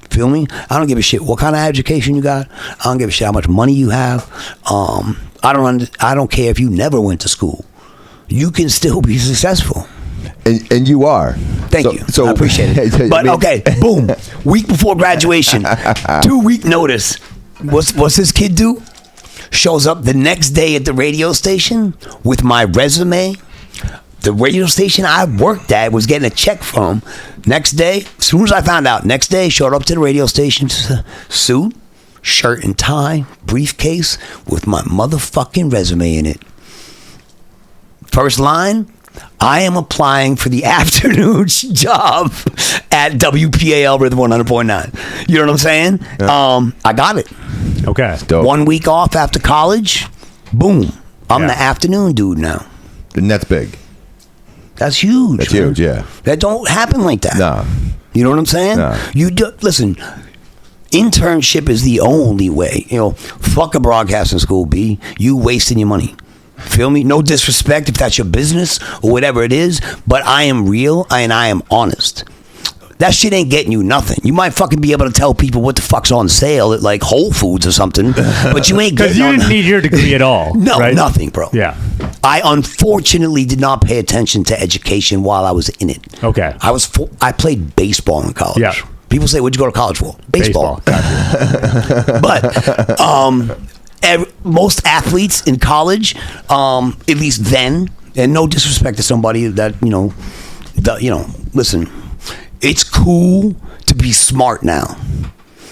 Feel me? I don't give a shit what kind of education you got. I don't give a shit how much money you have. I don't care if you never went to school. You can still be successful. And you are. Thank you. So I appreciate it. But okay, boom. Week before graduation, 2-week notice. What's this kid do? Shows up the next day at the radio station with my resume. The radio station I worked at was getting a check from. Next day, as soon as I found out, next day, showed up to the radio station, suit, shirt and tie, briefcase with my motherfucking resume in it. First line, I am applying for the afternoon job at WPAL Rhythm 100.9. You know what I'm saying? Yeah. I got it. Okay. Dope. 1 week off after college, boom. I'm the afternoon dude now. And that's big. That's huge. That's huge, yeah. That don't happen like that. No. You know what I'm saying? No. Listen, internship is the only way. Fuck a broadcasting school, B. You wasting your money. Feel me? No disrespect if that's your business or whatever it is, but I am real and I am honest. That shit ain't getting you nothing. You might fucking be able to tell people what the fuck's on sale at like Whole Foods or something, but you ain't getting. Because you didn't need your degree at all. No, right? Nothing, bro. Yeah. I unfortunately did not pay attention to education while I was in it. Okay. I played baseball in college. Yeah. People say, "What'd you go to college for?" Baseball. Gotcha. But most athletes in college, at least then, and no disrespect to somebody that listen, it's cool to be smart now.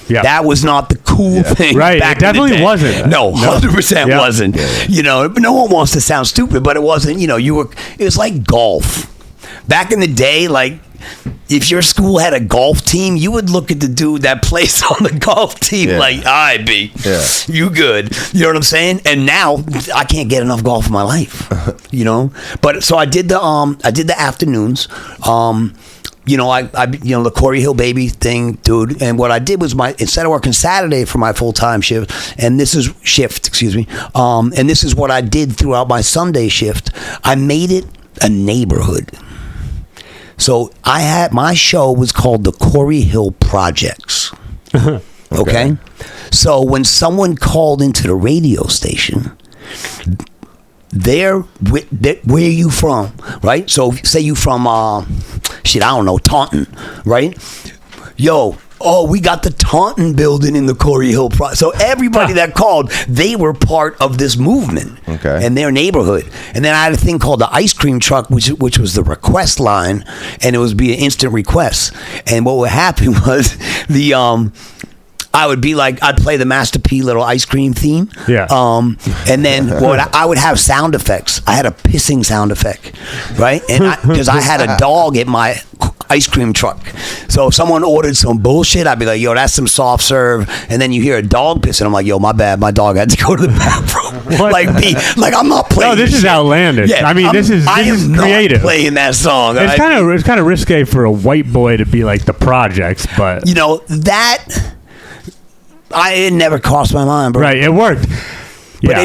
Yeah. That was not the cool thing. Right. Back It definitely in the day. wasn't. No, 100% wasn't. Yeah. No one wants to sound stupid, but it wasn't, it was like golf. Back in the day, like, if your school had a golf team, you would look at the dude that plays on the golf team like, all right, B, you good. You know what I'm saying? And now I can't get enough golf in my life, But so I did the afternoons. The Cory Hill baby thing, dude. And what I did was instead of working Saturday for my full-time shift, and this is what I did throughout my Sunday shift. I made it a neighborhood. So my show was called the Cory Hill Projects. Okay? So when someone called into the radio station, where are you from, right? So say you from Taunton, right? We got the Taunton building in the Cory Hill So everybody that called, they were part of this movement in their neighborhood. And then I had a thing called the ice cream truck, which was the request line, and it would be an instant request. And what would happen was I would be like, I'd play the Master P little ice cream theme. Yeah. And then I would have sound effects. I had a pissing sound effect, right? And because I had a dog at my ice cream truck. So if someone ordered some bullshit, I'd be like, yo, that's some soft serve. And then you hear a dog pissing. I'm like, yo, my bad. My dog had to go to the bathroom. Like I'm not playing. No, this is outlandish. Yeah, I mean, this is creative. Not playing that song. It's kind of risque for a white boy to be like the Projects, but it never crossed my mind, bro. Right, it worked. But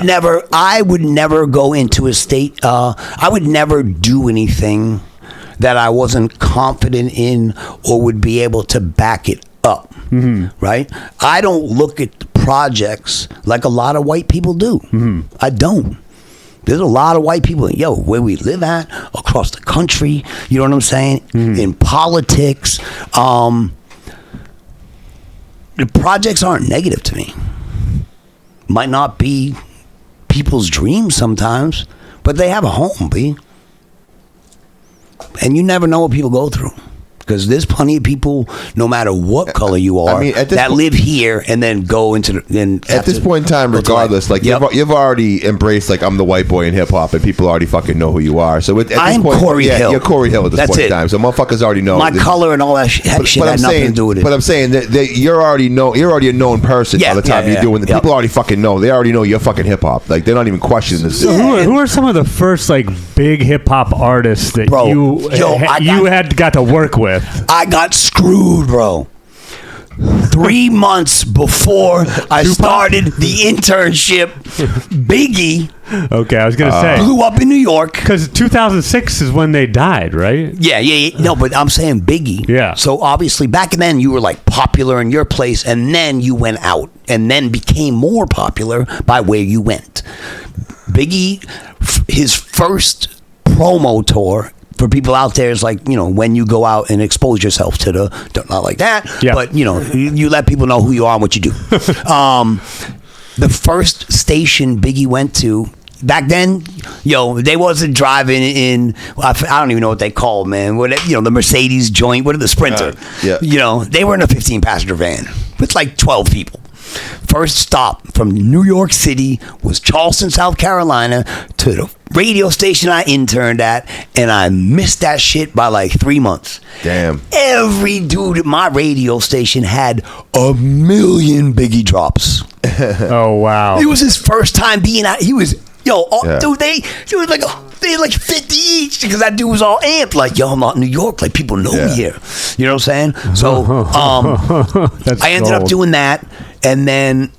I would never go into a state, I would never do anything that I wasn't confident in or would be able to back it up, right? I don't look at the Projects like a lot of white people do. I don't. There's a lot of white people, where we live at, across the country, you know what I'm saying? In politics, the Projects aren't negative to me. might not be people's dreams sometimes, but they have a home, B. And you never know what people go through. Because there's plenty of people, no matter what color you are, that live here and then go into at this point in time, regardless, like you've already embraced, like, I'm the white boy in hip hop, and people already fucking know who you are. So at this point, Cory Hill. You're Cory Hill at this point in time. So motherfuckers already know my color and all that shit had nothing to do with it. But I'm saying that you're already a known person by the time you're doing it. People already fucking know. They already know you're fucking hip hop. Like, they're not even questioning this. So who are some of the first, like, big hip hop artists that you got to work with? I got screwed, bro. 3 months before I started the internship, Biggie. Okay, I was gonna say blew up in New York because 2006 is when they died, right? Yeah. No, but I'm saying Biggie. Yeah. So obviously back then you were like popular in your place, and then you went out, and then became more popular by where you went. Biggie, his first promo tour. For people out there, it's like, you know, when you go out and expose yourself to not like that, but, you know, you let people know who you are and what you do. The first station Biggie went to, back then, they wasn't driving in, I don't even know what they call, man, the Mercedes joint, what are the Sprinter? They were in a 15-passenger van with like 12 people. First stop from New York City was Charleston, South Carolina, to the radio station I interned at, and I missed that shit by like 3 months. Damn. Every dude at my radio station had 1 million Biggie drops. Oh, wow. It was his first time being out. He was, dude, they had like 50 each because that dude was all amped. Like, I'm not in New York. Like, people know me here. You know what I'm saying? So I ended up doing that. And then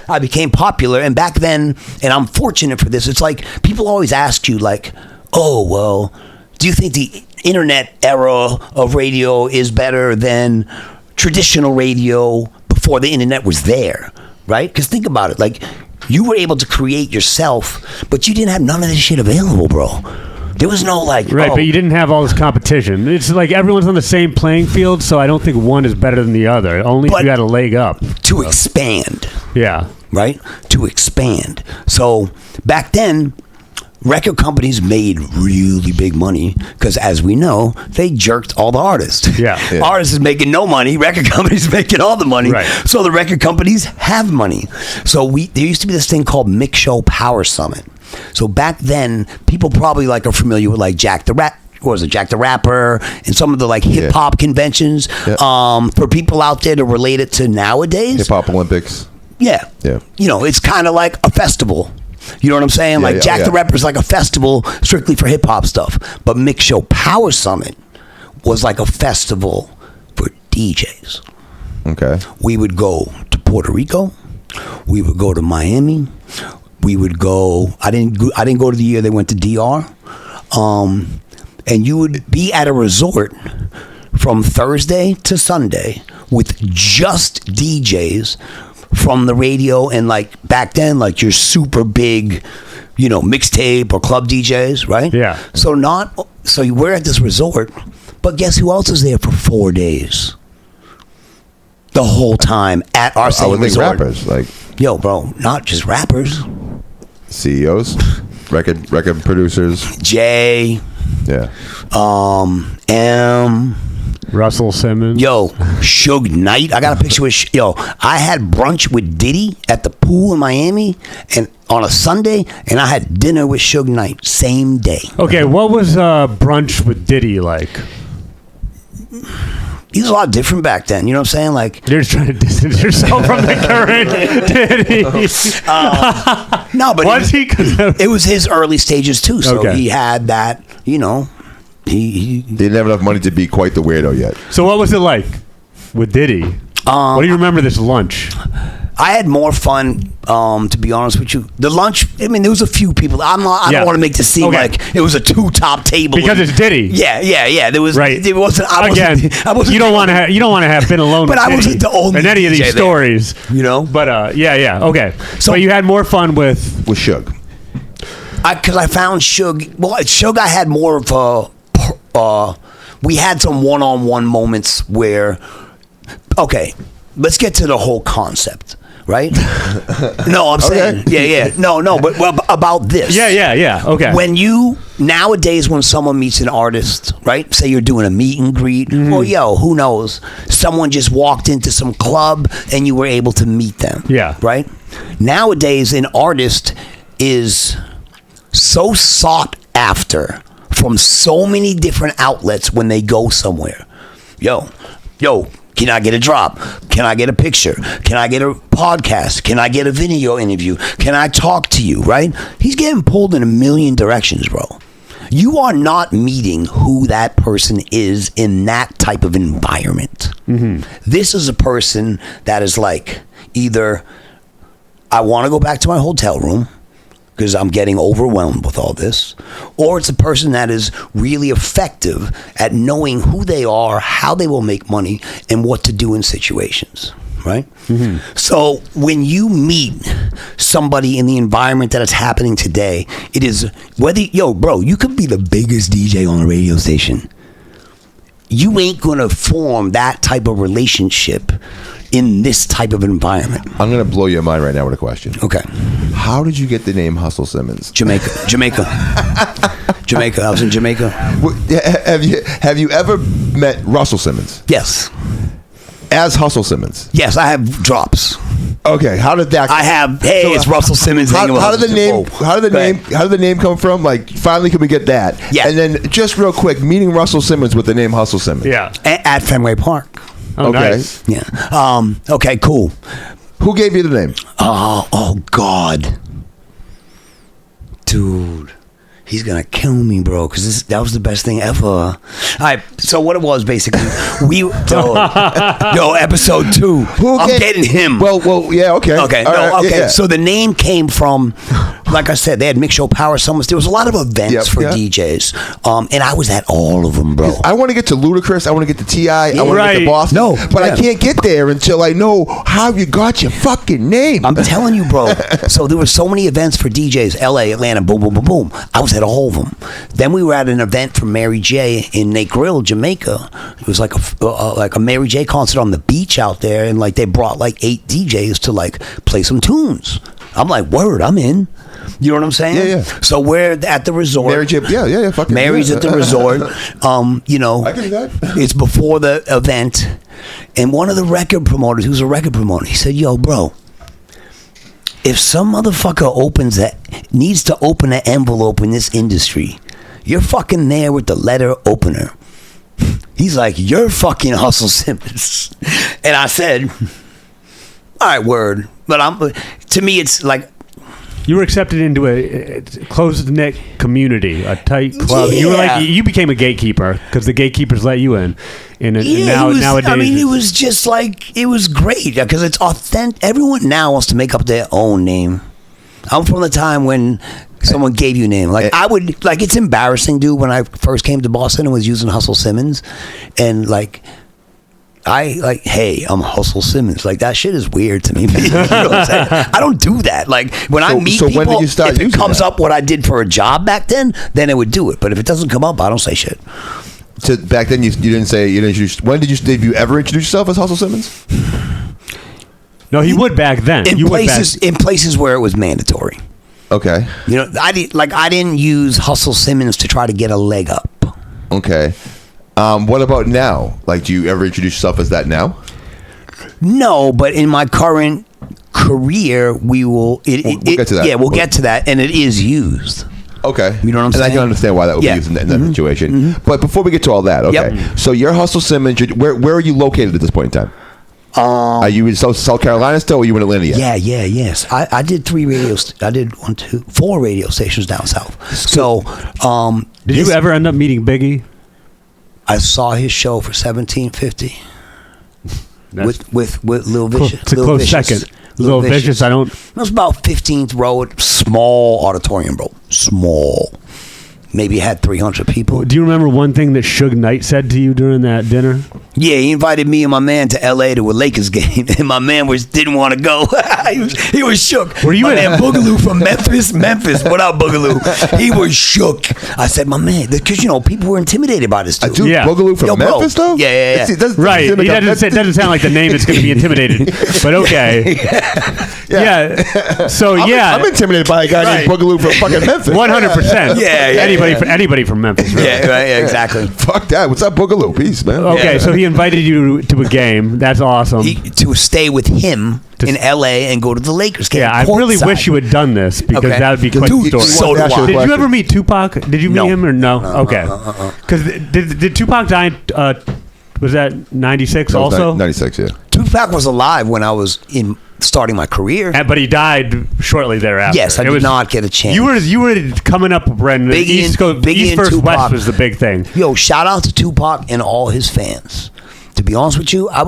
I became popular. And back then, and I'm fortunate for this, it's like people always ask you, like, oh, well, do you think the internet era of radio is better than traditional radio before the internet was there? Right? Because think about it. Like, you were able to create yourself, but you didn't have none of this shit available, bro. There was no like... Right, but you didn't have all this competition. It's like everyone's on the same playing field, so I don't think one is better than the other. Only if you had a leg up. To expand. Yeah. Right? To expand. So back then, record companies made really big money because, as we know, they jerked all the artists. Yeah. Artists is making no money. Record companies making all the money. Right. So the record companies have money. So there used to be this thing called Mix Show Power Summit. So back then, people probably like are familiar with like Jack the Rapper and some of the like hip hop conventions. Yeah. For people out there to relate it to nowadays, hip hop Olympics. Yeah. It's kind of like a festival. You know what I'm saying? Like Jack the Rapper is like a festival strictly for hip hop stuff. But Mix Show Power Summit was like a festival for DJs. Okay. We would go to Puerto Rico. We would go to Miami. We would go. I didn't go to the year they went to DR. And you would be at a resort from Thursday to Sunday with just DJs from the radio, and like back then, like your super big, mixtape or club DJs, right? Yeah. So you were at this resort, but guess who else is there for 4 days? The whole time at our same resort. Rappers, like, bro, not just rappers. CEOs, record producers. Jay. Yeah. M. Russell Simmons. Suge Knight. I got a picture with I had brunch with Diddy at the pool in Miami and on a Sunday, and I had dinner with Suge Knight same day. Okay, what was brunch with Diddy like? He was a lot different back then. You know what I'm saying? Like, you're just trying to distance yourself from the current Diddy. No, but it was his early stages too. So he had that. He didn't have enough money to be quite the weirdo yet. So what was it like with Diddy? What do you remember this lunch? I had more fun, to be honest with you. The lunch, I mean, there was a few people. I don't want to make this seem like it was a two-top table. Because it's Diddy. Yeah. There was. Right. It wasn't. I wasn't. You don't want to have been alone. But with I wasn't the only in any of these stories. But yeah. Okay. So you had more fun with Suge. Because I found Suge. Well, Suge, I had more of a. We had some one-on-one moments where. Okay, let's get to the whole concept. right? No, I'm saying, yeah. No, but about this. Yeah. Okay. Nowadays, when someone meets an artist, right? Say you're doing a meet and greet, or who knows? Someone just walked into some club and you were able to meet them. Yeah. Right? Nowadays, an artist is so sought after from so many different outlets when they go somewhere. Yo, can I get a drop? Can I get a picture? Can I get a podcast? Can I get a video interview? Can I talk to you, right? He's getting pulled in a million directions, bro. You are not meeting who that person is in that type of environment. This is a person that is like, either I want to go back to my hotel room because I'm getting overwhelmed with all this, or it's a person that is really effective at knowing who they are, how they will make money, and what to do in situations, right? So when you meet somebody in the environment that is happening today, it is bro, you could be the biggest DJ on a radio station. You ain't gonna form that type of relationship in this type of environment. I'm gonna blow your mind right now with a question. Okay. How did you get the name Hustle Simmons? Jamaica. I was in Jamaica. Have you ever met Russell Simmons? Yes. As Hustle Simmons? Yes, I have drops. Okay, how did that? I have. Hey, it's Russell Simmons. How did the name come from? Like, finally, could we get that? Yeah. And then, just real quick, meeting Russell Simmons with the name Hustle Simmons. Yeah. At Fenway Park. Oh, okay. Nice. Yeah. Okay. Cool. Who gave you the name? Oh God. Dude. He's gonna kill me, bro, because that was the best thing ever. All right, so what it was basically, episode 2. I'm getting him. Well, yeah, okay. Okay, Yeah. So the name came from, like I said, they had Mix Show Power Summers. There was a lot of events for DJs, and I was at all of them, bro. I want to get to Ludacris. I want to get to T.I. I want to get to Boston. But I can't get there until I know how you got your fucking name. I'm telling you, bro. So there were so many events for DJs, L.A., Atlanta, boom, boom, boom, boom. I was at all of them. Then we were at an event for Mary J in Nate Grill, Jamaica. It was like a Mary J concert on the beach out there, and like they brought like 8 DJs to like play some tunes. I'm like, word, I'm in. You know what I'm saying? Yeah. So we're at the resort. Mary J. Yeah. Fucking Mary's at the resort. I can do that. It's before the event, and one of the record promoters, who's a record promoter, he said, "Yo, bro, if some motherfucker needs to open an envelope in this industry, you're fucking there with the letter opener." He's like, "You're fucking Hustle Simmons," and I said, "All right, word." But to me, it's like, you were accepted into a closed-knit community, a tight club. Yeah. You became a gatekeeper because the gatekeepers let you in. Nowadays, I mean, it was just like, it was great because it's authentic. Everyone now wants to make up their own name. I'm from the time when someone gave you a name. Like, it's embarrassing, dude, when I first came to Boston and was using Hustle Simmons, and like, hey, I'm Hustle Simmons. Like, that shit is weird to me. You know what I'm saying? I don't do that. Like, when I meet people, when did you start if it comes that? up what I did for a job back then it would do it. But if it doesn't come up, I don't say shit. So back then, you didn't introduce. When did you ever introduce yourself as Hustle Simmons? No, he would back then. In places where it was mandatory. Okay. You know, I didn't use Hustle Simmons to try to get a leg up. Okay. What about now? Like, do you ever introduce yourself as that now? No, but in my current career, we will. We'll get to that. Yeah, we'll get to that, and it is used. Okay. You know what I'm saying? And I can understand why that would be used in that situation. Mm-hmm. But before we get to all that, okay. Yep. So you're Hustle Simmons. Where are you located at this point in time? Are you in South Carolina still, or are you in Atlanta yet? Yes. I did 4 radio stations down south. So, did you ever end up meeting Biggie? I saw his show for $17.50 with Lil Vicious. It's a close second. Lil Vicious, I don't. It was about 15th row, small auditorium, bro. Small. maybe had 300 people. Do you remember one thing that Suge Knight said to you during that dinner? Yeah, he invited me and my man to L.A. to a Lakers game, and my man didn't want to go. he was shook. Were you my in- man Boogaloo from Memphis? What up, Boogaloo? He was shook. I said, my man, because people were intimidated by this dude. Dude, Yeah. Boogaloo from Yo, bro. Memphis, though? Yeah. Right. He doesn't sound like the name that's going to be intimidated. But okay. Yeah. So I'm intimidated by a guy named Boogaloo from fucking Memphis. 100%. Yeah. Anybody from Memphis. Really. Yeah, exactly. Fuck that. What's up, Boogaloo? Peace, man. Okay, so he invited you to a game. That's awesome. To stay with him in L.A. and go to the Lakers game. Yeah, I really courtside. wish you had done this because Okay. that would be quite Dude, the story. so do I. Did you ever meet Tupac? Did you meet No. him or no? Okay. Because did Tupac die? Was that 96 also? 96, yeah. Tupac was alive when I was starting my career. But he died shortly thereafter. Yes, I did not get a chance. You were coming up when Biggie East and versus Tupac. West was the big thing. Yo, shout out to Tupac and all his fans. To be honest with you, I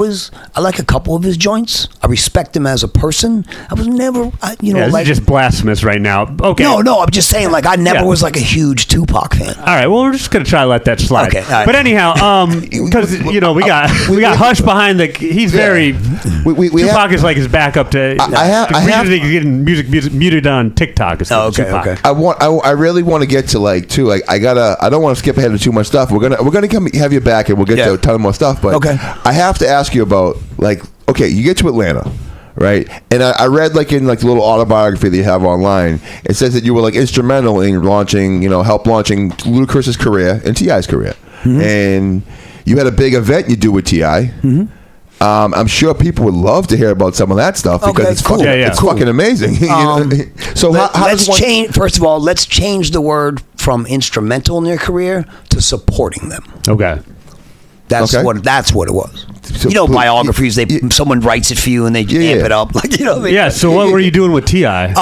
like a couple of his joints. I respect him as a person. I was never, This is just blasphemous right now. Okay. No, I'm just saying, I never was a huge Tupac fan. All right, well, we're just gonna try to let that slide. Okay, all right. But anyhow, because we got Hush behind the. He's very. We Tupac have, is like his backup to. I have- he's getting music muted on TikTok. Oh, okay. I really want to get to I don't want to skip ahead of too much stuff. We're gonna have you back and we'll get to a ton more stuff. But Okay. I have to ask you about you get to Atlanta, right? And I read in the little autobiography that you have online. It says that you were instrumental in launching, help launching Ludacris's career and T.I.'s career, and you had a big event you do with T.I. I'm sure people would love to hear about some of that stuff because Okay, it's cool. fucking, Yeah, it's cool. fucking amazing. So how let's does one change. First of all, let's change the word from instrumental in their career to supporting them. Okay. That's Okay. what it was. So, Biographies. Someone writes it for you and they amp it up. Yeah. So what were you doing with T.I.?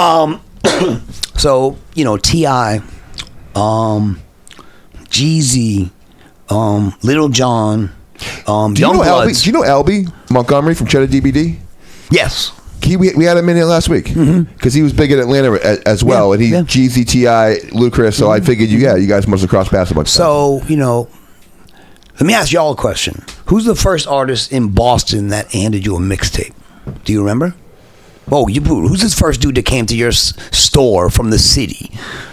So T.I., Jeezy, Little John, do you know Youngbloods. Do you know Albie Montgomery from Cheddar DBD? Yes. We had him in here last week because he was big in Atlanta as well, and he Jeezy, T.I., Ludacris. So I figured you guys must have crossed paths a bunch. So let me ask y'all a question. Who's the first artist in Boston that handed you a mixtape? Do you remember? Who's this first dude that came to your store from the city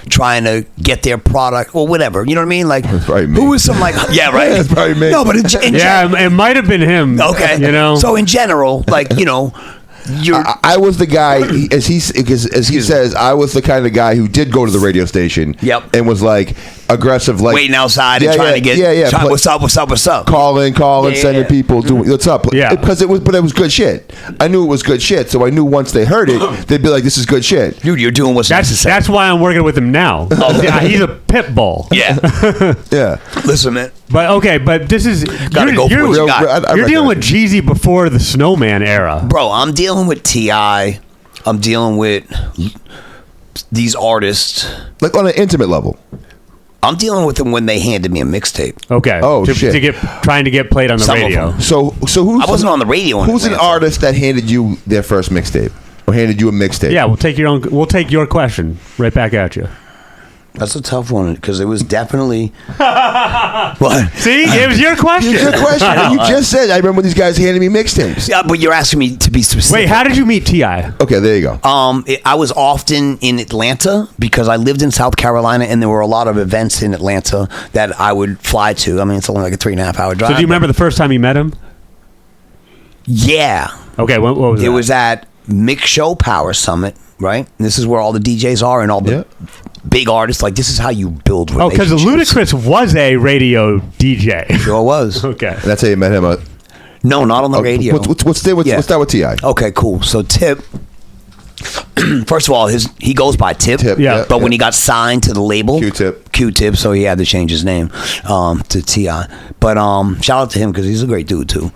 trying to get their product or whatever? You know what I mean? That's probably me. Who was some yeah, right? That's probably me. No, but It might have been him. okay. So in general, I was the guy, as he says, I was the kind of guy who did go to the radio station. Yep. And was aggressive, waiting outside and trying to get what's up. Calling, Yeah, sending yeah. people, doing what's up. Yeah. Because it was good shit. I knew it was good shit, so I knew once they heard it, they'd be like, "This is good shit." Dude, you're doing what's necessary. That's why I'm working with him now. He's a pit bull. Yeah. Yeah. Listen, man. But this is Gotta go for what you got. You're dealing with Jeezy before the Snowman era. Bro, I'm dealing with T.I. I'm dealing with these artists. On an intimate level. I'm dealing with them when they handed me a mixtape. Okay. Oh, shit. Trying to get played on the Some of radio. them. So who's I wasn't on the radio in Who's an Atlanta. artist that handed you their first mixtape or handed you a mixtape? Yeah, we'll take your question right back at you. That's a tough one because it was definitely. What? See, it was your question. It's your question. And you just said I remember these guys handing me mixtapes. Yeah, but you're asking me to be specific. Wait, how did you meet T.I.? Okay, there you go. I was often in Atlanta because I lived in South Carolina and there were a lot of events in Atlanta that I would fly to. I mean, it's only like a 3.5 hour drive. So do you remember the first time you met him? Yeah. Okay, what was it? It was at Mix Show Power Summit, right? And this is where all the DJs are and all the big artists. This is how you build relationships. because Ludacris was a radio DJ. Sure was. Okay. And that's how you met him. No, not on the radio. What's that with T.I.? Okay, cool. So Tip, first of all, he goes by Tip. Yeah. But when he got signed to the label, Q-Tip, so he had to change his name to T.I. But shout out to him because he's a great dude too.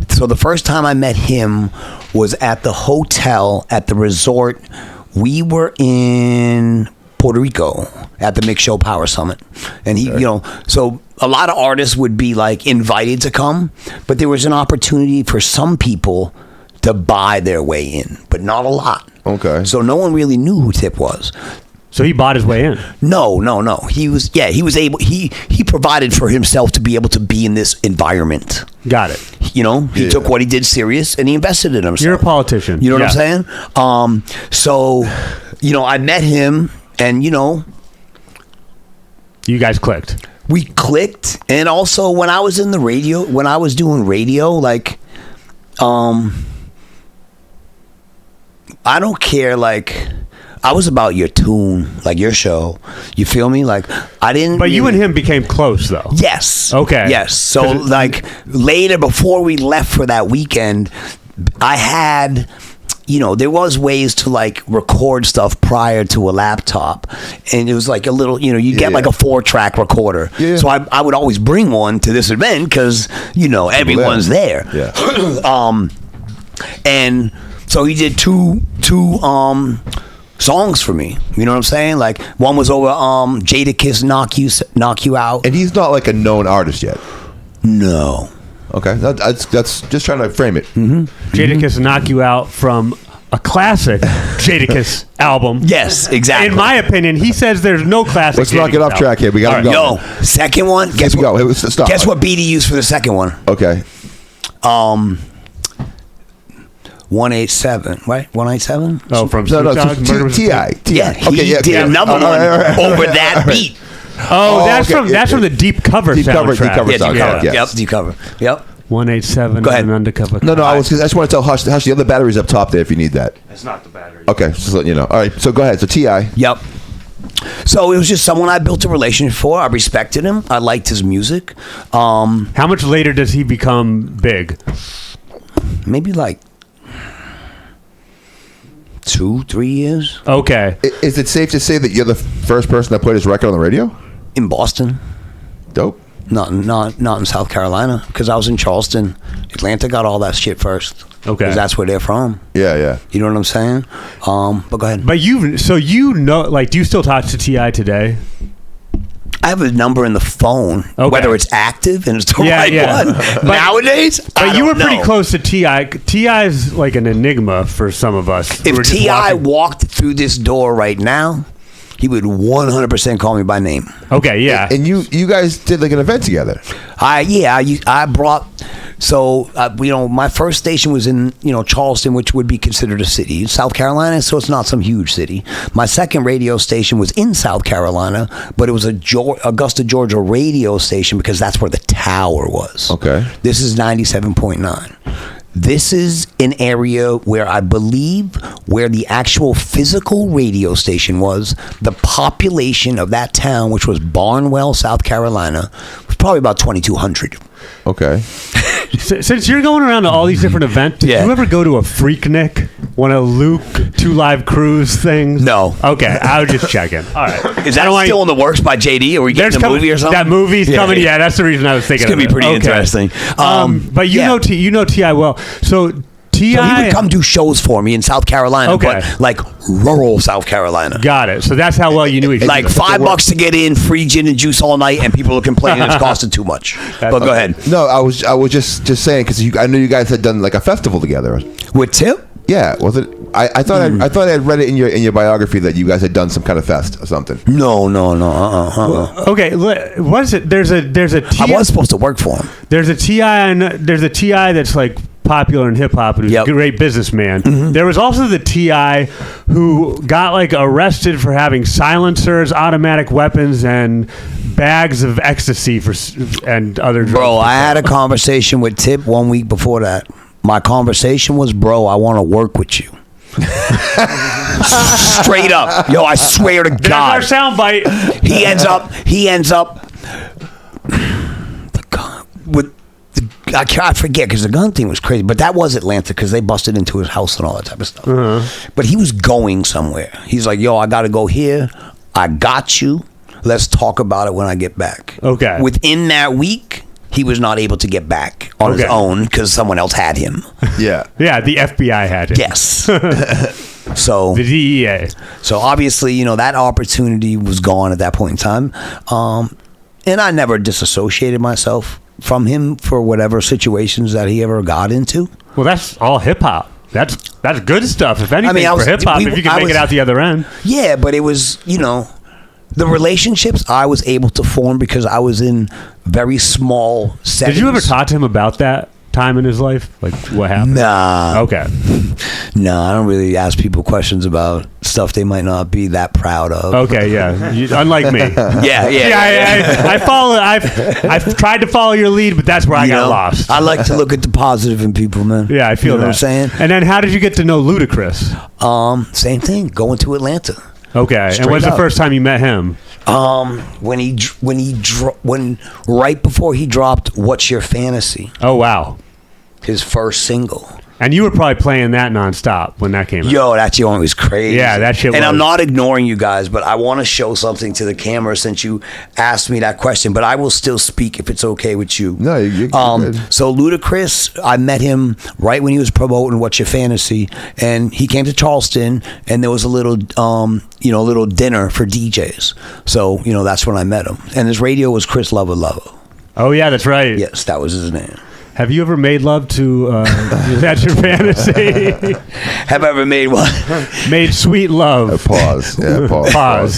So the first time I met him was at the hotel at the resort. We were in Puerto Rico at the Mix Show Power Summit, and he, so a lot of artists would be invited to come, but there was an opportunity for some people to buy their way in, but not a lot. Okay. So no one really knew who Tip was. So he bought his way in. No. He was able. He provided for himself to be able to be in this environment. Got it. He took what he did serious and he invested in himself. You're a politician. You know what I'm saying? So, I met him, and you guys clicked. We clicked, and also when I was in the radio, when I was doing radio, like, I don't care, like. I was about your tune, like your show. You feel me? Like, I didn't. But you and him became close, though. Yes. Okay. Yes. So, like, later, before we left for that weekend, I had, there was ways to, like, record stuff prior to a laptop. And it was like a little, you get like a 4-track recorder. Yeah. So I would always bring one to this event because, everyone's there. Yeah. And so he did two songs for me. You know what I'm saying? Like, one was over Jadakiss Knock You Out. And he's not like a known artist yet. No. Okay, that's just trying to frame it. Jadakiss Knock You Out from a classic Jadakiss album. Yes, exactly. In my opinion, he says there's no classic. Let's not get off track here. We got to go. Yo, second one. Guess what BD used for the second one? Okay. 187, right? 187? Oh, from T.I. Yeah, he did another one over that beat. Oh, that's from the Deep Cover soundtrack. Deep Cover soundtrack. Yep, Deep Cover. Yep. 187 Go ahead. and Undercover. No, I just want to tell Hush the other battery's up top there if you need that. It's not the battery. Okay, just letting you know. All right, so go ahead. So T.I. Yep. So it was just someone I built a relationship for. I respected him. I liked his music. How much later does he become big? Maybe like 2-3 years. Okay. Is it safe to say that you're the first person that played his record on the radio? In Boston. Dope. Not in South Carolina, because I was in Charleston. Atlanta got all that shit first. Okay. Because that's where they're from. Yeah. You know what I'm saying? But go ahead. But do you still talk to T.I. today? I have a number in the phone, whether it's active and it's the right one. But nowadays, but you were pretty close to T.I. T.I. is like an enigma for some of us. If T.I. walked through this door right now, he would 100% call me by name. Okay, yeah. And you guys did like an event together. I brought. So my first station was in Charleston, which would be considered a city, South Carolina. So it's not some huge city. My second radio station was in South Carolina, but it was a Augusta, Georgia radio station because that's where the tower was. Okay. This is 97.9. This is an area where I believe where the actual physical radio station was, the population of that town, which was Barnwell, South Carolina, was probably about 2,200. Okay. Since you're going around to all these different events, did you ever go to a Freaknik, one of Luke 2 Live Cruise things? No. Okay, I was just checking. All right. Is that still in the works by JD? Are we getting a movie or something? That movie's coming. Yeah, that's the reason I was thinking. It's gonna be pretty interesting. But you know T.I. well. So T.I. So he would come do shows for me in South Carolina, but like rural South Carolina. Got it. So that's how well you knew each other. Like $5 to get in, free gin and juice all night, and people are complaining it's costing too much. But go ahead. No, I was just saying because I knew you guys had done like a festival together with Tip. Yeah, was it? I thought I thought I had read it in your biography that you guys had done some kind of fest or something. No. Okay, what is it? There's a T.I. I was supposed to work for him. There's a T.I. that's like popular in hip hop and who's a great businessman. Mm-hmm. There was also the T.I. who got like arrested for having silencers, automatic weapons, and bags of ecstasy and other drugs. Bro, I had a conversation with Tip 1 week before that. My conversation was, bro, I want to work with you. Straight up. Yo, I swear to God. There's our soundbite. He ends up I forget because the gun thing was crazy, but that was Atlanta because they busted into his house and all that type of stuff. Uh-huh. But he was going somewhere. He's like, yo, I got to go here. I got you. Let's talk about it when I get back. Okay. Within that week, he was not able to get back on his own because someone else had him. Yeah. Yeah, the FBI had him. Yes. So the DEA. So obviously, that opportunity was gone at that point in time. And I never disassociated myself from him for whatever situations that he ever got into. Well, that's all hip hop. That's good stuff. If anything, I was- for hip hop, we- if you can I make was- it out the other end. Yeah, but it was, the relationships I was able to form because I was in very small settings. Did you ever talk to him about that time in his life? Like, what happened? Nah. Okay. No, I don't really ask people questions about stuff they might not be that proud of. Okay, yeah. Unlike me. Yeah. I follow. I've tried to follow your lead, but that's where I got lost. I like to look at the positive in people, man. Yeah, I feel You know that. what I'm saying? And then, how did you get to know Ludacris? Same thing. Going to Atlanta. Okay, and Straight when's the up. first time you met him? When right before he dropped "What's Your Fantasy," Oh wow! his first single. And you were probably playing that nonstop when that came out. Yo, that joint was crazy. Yeah, that shit And I'm was. not ignoring you guys, but I want to show something to the camera since you asked me that question. But I will still speak if it's okay with you. No, you're good. So Ludacris, I met him right when he was promoting "What's Your Fantasy," and he came to Charleston, and there was a little, little dinner for DJs. So that's when I met him, and his radio was Chris Lover Lover. Oh yeah, that's right. Yes, that was his name. Have you ever made love to? That's your fantasy. Have I ever made one? Made sweet love. Pause. Yeah, pause.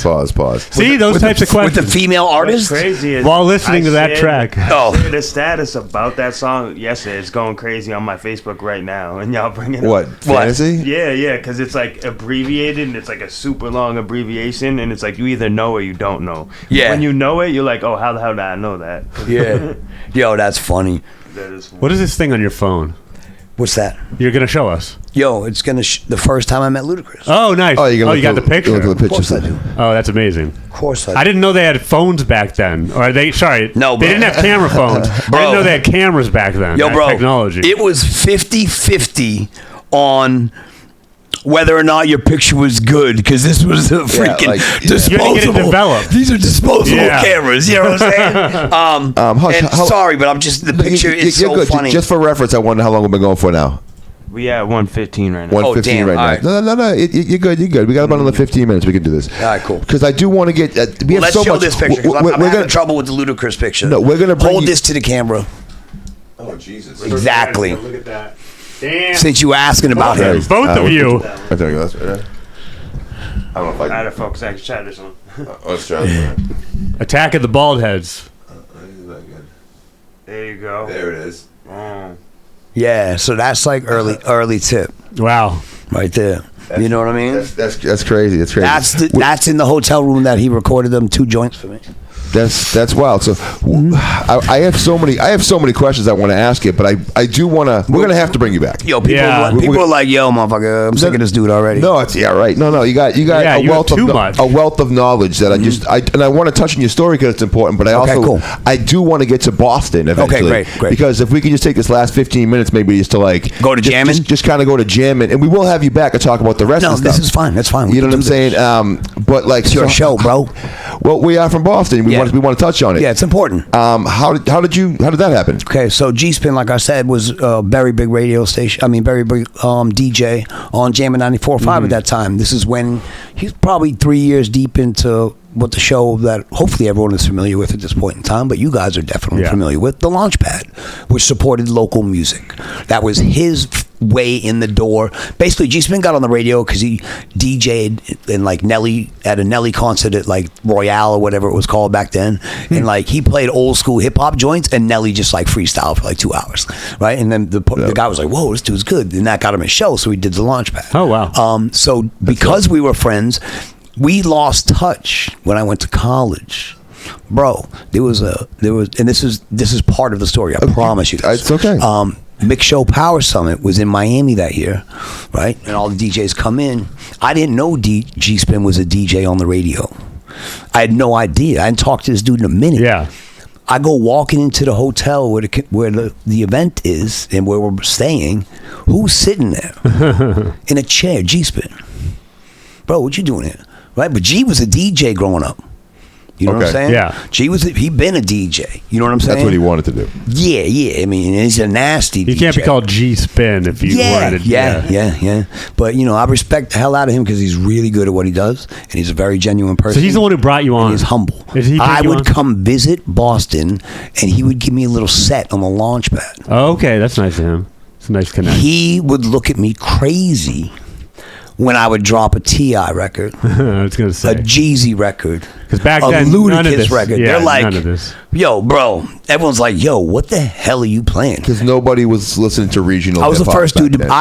See those types of With questions the female What's artist? crazy is while listening I to that shared- track. Oh. I shared the status about that song yesterday. It's going crazy on my Facebook right now, and y'all bringing What? up. Fantasy? Yeah, because it's like abbreviated, and it's like a super long abbreviation, and it's like you either know or you don't know. Yeah. When you know it, you're like, oh, how the hell did I know that? Yeah. Yo, that's funny. That is What is this thing on your phone? What's that? You're gonna show us. Yo, it's gonna the first time I met Ludacris. Oh, nice. Oh, You got the picture. Look at the Of course pictures. I do. Oh, that's amazing. Of course I do. I didn't know they had phones back then. Or they? Sorry, No, they bro. didn't have camera phones. I Bro. didn't know they had cameras back then. Yo, that bro. technology. It was 50-50 on whether or not your picture was good because this was a freaking like, yeah. disposable. You had to get it developed. These are disposable Yeah. cameras. You know what I'm saying? Hush, sorry, but I'm just the picture is You're so good. funny. Just for reference, I wonder how long we've been going for now. We at 115 right now. 115 damn, right all now. right. No. You're good. You're good. We got about another 15 minutes. We can do this. All right, cool. Because I do want to get. We have Let's so show much. this picture. 'cause We're I'm having gonna. trouble with the Ludacris picture. No, we're gonna bring hold you- this to the camera. Oh Jesus! Exactly. Look at that. Damn. Since you were asking about him. Both of you. I don't know if I I had can. to focus. I chat this one. Let's try. Attack of the Bald Heads. There you go. There it is. Oh. Yeah, so that's like early tip Wow. right there. You know what I mean? That's crazy. That's crazy. That's in the hotel room that he recorded them 2 joints for me. That's wild. So I have so many questions I want to ask you, but I do want to. We're gonna have to bring you back. Yo, people, Yeah. people are like, yo, motherfucker, I'm sick of this dude already. No, it's right. No, you got Yeah, a you have wealth too of much. a wealth of knowledge that I want to touch on your story because it's important. But I Okay, also cool. I do want to get to Boston eventually. great. Because if we can just take this last 15 minutes, maybe just to like Go to JAMN? just kind of go to JAMN, and we will have you back and talk about the rest No, of the stuff. this is fine. That's fine. We You know can what I'm do saying? this. But like It's your show, bro. Well, we are from Boston. We Yeah. want to touch on it. Yeah, it's important. How did that happen? Okay, so G-Spin, like I said, was a very big radio station. I mean, very big DJ on JAMN 94.5 at that time. This is when he's probably 3 years deep into what the show that hopefully everyone is familiar with at this point in time, but you guys are definitely familiar with, the Launchpad, which supported local music. That was his way in the door. Basically, G-Spin got on the radio because he DJ'd in like Nelly at a Nelly concert at like Royale or whatever it was called back then, and like he played old school hip hop joints, and Nelly just like freestyled for like 2 hours, right? And then the guy was like, "Whoa, this dude's good," and that got him his show, so he did the Launchpad. Oh, wow. So because we were friends, we lost touch when I went to college. Bro, there was and this is part of the story. I promise you this. It's okay. Mix Show Power Summit was in Miami that year, right? And all the DJs come in. I didn't know G-Spin was a DJ on the radio. I had no idea. I hadn't talked to this dude in a minute. Yeah. I go walking into the hotel where the event is and where we're staying. Who's sitting there in a chair? G-Spin. Bro, what you doing here? Right? But G was a DJ growing up. You know what I'm Okay. saying? Yeah. G he been a DJ. You know what I'm saying? That's what he wanted to do. Yeah. I mean, he's a nasty DJ. You can't be called G-Spin if you wanted to. Yeah. But, I respect the hell out of him because he's really good at what he does, and he's a very genuine person. So he's the one who brought you on. And he's humble. Did he bring I you would on? come visit Boston, and he would give me a little set on the Launchpad. Oh, okay, that's nice of him. It's a nice connection. He would look at me crazy when I would drop a T.I. record, I was gonna say a Jeezy record, because back a then none of Ludacris this. record. Yeah, They're like, none of this. yo, bro. Everyone's like, yo, what the hell are you playing? Because nobody was listening to regional. I was the hip-hop first back dude to. then.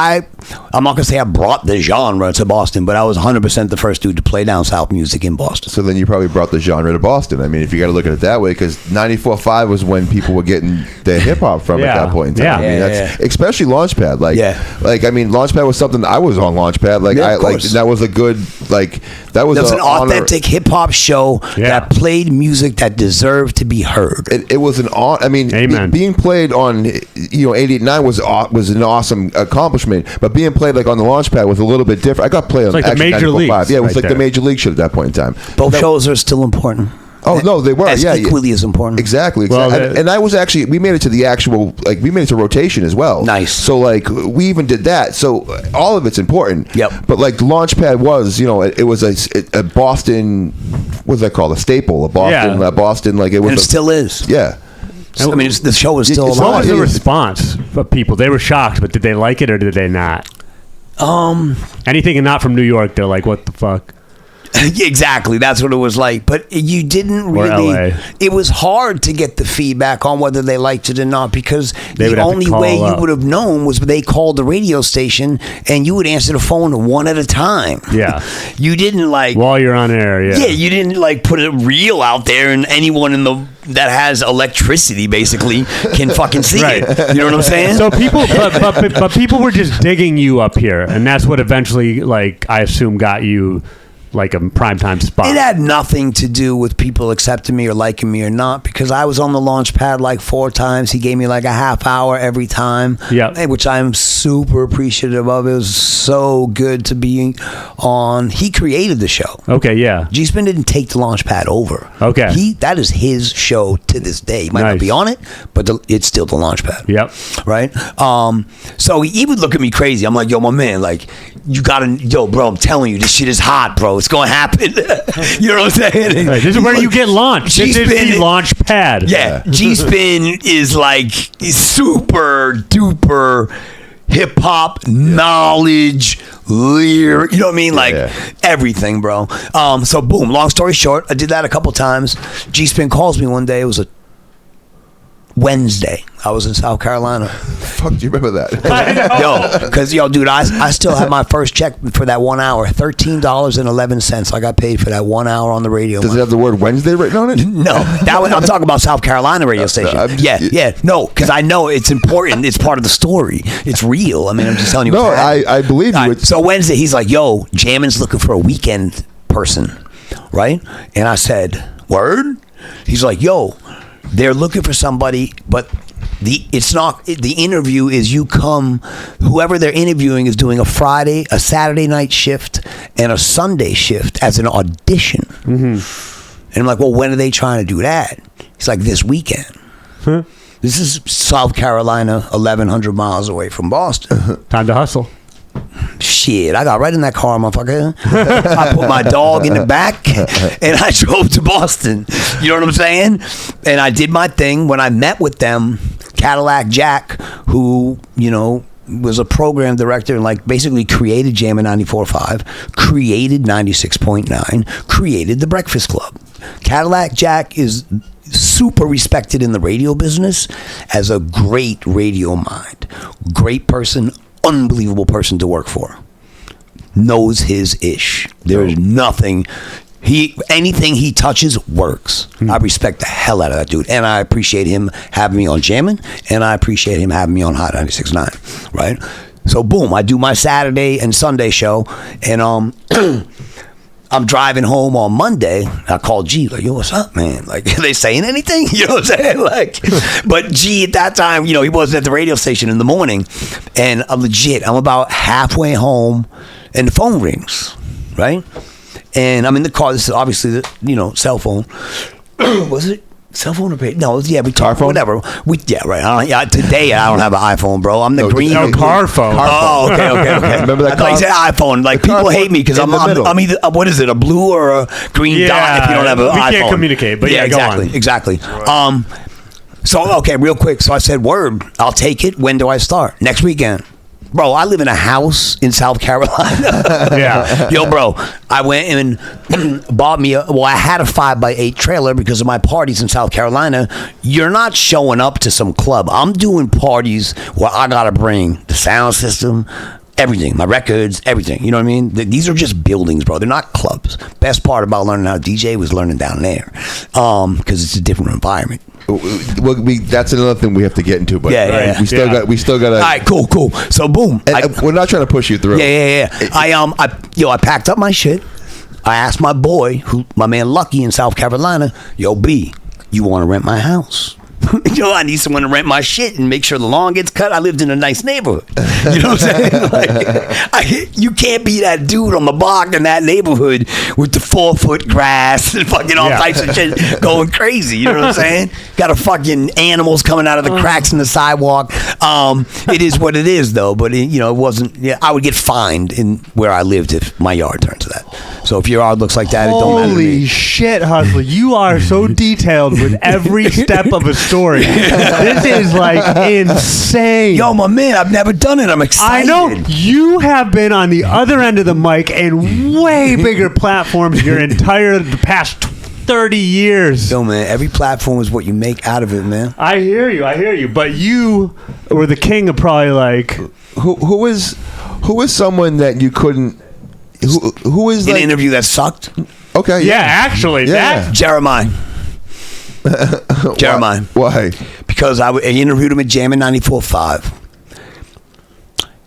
I'm not gonna say I brought the genre to Boston, but I was 100% the first dude to play down south music in Boston. So then you probably brought the genre to Boston. I mean, if you got to look at it that way, because 94.5 was when people were getting their hip hop from at that point in time. Yeah. I mean, that's especially Launchpad. Like I mean, Launchpad was something I was on Launchpad. Like Yeah, of like course. that was a good that was an honor. authentic hip hop show that played music that deserved to be heard. It was an I mean, Amen. being played on 88.9 was an awesome accomplishment, but being played like on the Launchpad was a little bit different. I got played on like the actually major 94.5. leagues Yeah, it was right like the there. major league shit at that point in time. Both shows are still important. Oh no, they were As yeah, equally as important. Exactly. Well, and I was actually we made it to the actual we made it to rotation as well. Nice. So like we even did that. So all of it's important. Yep. But like Launchpad was it was a Boston what's that called, a staple, Boston like it was And it still is. yeah. I mean, the show is still It's What alive. was the response of people? They were shocked, but did they like it or did they not? Anything not from New York, they're like, what the fuck? Exactly, that's what it was like. But you didn't Or really. LA. It was hard to get the feedback on whether they liked it or not, because They would the have to only call way you up. would have known was they called the radio station and you would answer the phone one at a time. Yeah. You didn't like. While you're on air, yeah. Yeah, you didn't like put a reel out there and anyone that has electricity basically can fucking see Right. it. You know what I'm saying? So people, but people were just digging you up here, and that's what eventually, like, I assume, got you like a primetime spot. It had nothing to do with people accepting me or liking me or not, because I was on the launch pad like 4 times. He gave me like a half hour every time, which I'm super appreciative of. It was so good to be on. He created the show. Okay, yeah. G-Spin didn't take the launch pad over. Okay. That is his show to this day. He might not be on it, but it's still the launch pad. Yep. Right? So he would look at me crazy. I'm like, yo, my man, like, you gotta, yo, bro, I'm telling you, this shit is hot, bro. It's gonna happen. You know what I'm saying? Right, this is where you get launched. This is the launch pad. Yeah. G-Spin is like super duper hip hop knowledge, lyric, you know what I mean? Like everything, bro. So boom, long story short, I did that a couple times. G-Spin calls me one day. It was a Wednesday. I was in South Carolina. Fuck, do you remember that? Yo, because dude, I still have my first check for that 1 hour, $13.11. I got paid for that 1 hour on the radio. Does it have the word Wednesday written on it? No, I'm talking about South Carolina radio station. No, because I know it's important. It's part of the story. It's real. I mean, I'm just telling you. No, what's happening. I believe you. Right, so Wednesday, he's like, yo, JAMN's looking for a weekend person, right? And I said, word? He's like, yo, they're looking for somebody, but the interview is you come, whoever they're interviewing is doing a Saturday night shift and a Sunday shift as an audition. Mm-hmm. And I'm like, well, when are they trying to do that? He's like, this weekend. Huh? This is South Carolina, 1,100 miles away from Boston. Time to hustle. Shit, I got right in that car, motherfucker. I put my dog in the back and I drove to Boston. You know what I'm saying? And I did my thing. When I met with them, Cadillac Jack, who, was a program director and like basically created JAMN 94.5, created 96.9, created the Breakfast Club. Cadillac Jack is super respected in the radio business as a great radio mind. Great person, unbelievable person to work for. Knows his ish. There is nothing. Anything he touches works. I respect the hell out of that dude, and I appreciate him having me on JAMN, and I appreciate him having me on Hot 96.9. Right. So boom, I do my Saturday and Sunday show, and I'm driving home on Monday. I call G, like, yo, what's up, man? Like, are they saying anything? You know what I'm saying? Like, but G at that time, he wasn't at the radio station in the morning. And I'm about halfway home and the phone rings, right? And I'm in the car. This is obviously the, cell phone. Was it? Cell phone or pay? No, yeah, we talk whatever. Right. Today I don't have an iPhone, bro. I'm the green. No, car phone. Oh, okay. Remember that? I thought you said iPhone. Like people hate me because I'm either what is it, a blue or a green dot if you don't have an iPhone. We can't communicate, but yeah, exactly, go on. exactly. So, okay, real quick. So I said, word, I'll take it. When do I start? Next weekend. Bro, I live in a house in South Carolina. Yeah. Yo, bro, I went and bought me I had a 5x8 trailer because of my parties in South Carolina. You're not showing up to some club. I'm doing parties where I got to bring the sound system, everything, my records, everything. You know what I mean? These are just buildings, bro. They're not clubs. Best part about learning how to DJ was learning down there because it's a different environment. Well, that's another thing we have to get into, but Yeah. we still got. All right, cool. So boom. We're not trying to push you through. Yeah. I packed up my shit. I asked my boy, my man Lucky in South Carolina, yo, B, you want to rent my house? Yo, I need someone to rent my shit and make sure the lawn gets cut. I lived in a nice neighborhood. You know what I'm saying? Like, you can't be that dude on the block in that neighborhood with the 4-foot grass and fucking all types of shit going crazy. You know what I'm saying? Got a fucking animals coming out of the cracks in the sidewalk. It is what it is, though. But it wasn't. Yeah, I would get fined in where I lived if my yard turned to that. So if your yard looks like that, it don't matter to me. Holy shit, Hustler! You are so detailed with every step of a story. This is like insane. Yo, my man, I've never done it. I'm excited. I know you have been on the other end of the mic and way bigger platforms your the past 30 years. Yo, man, every platform is what you make out of it, man. I hear you. But you were the king of probably like Who is someone that you couldn't? Who is an like, interview that sucked? Okay. yeah, actually that Jeremiah. Jeremiah. Why? Because I interviewed him at JAMN 94.5.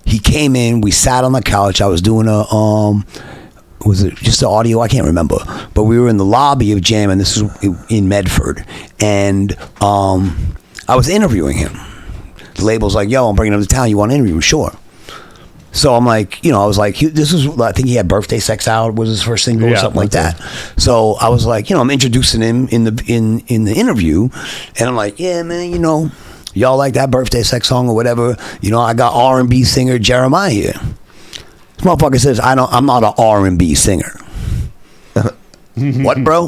He came in. We sat on the couch. I was doing was it just the audio? I can't remember. But we were in the lobby of JAMN. This is in Medford, and I was interviewing him. The label's like, "Yo, I'm bringing him to town. You want to interview him?" Sure. So I'm like, I was like, I think he had Birthday Sex Out was his first single or something like that. So I was like, I'm introducing him in the interview, and I'm like, yeah, man, y'all like that Birthday Sex song or whatever. I got R&B singer Jeremiah here. This motherfucker says, I'm not an R&B singer. What, bro?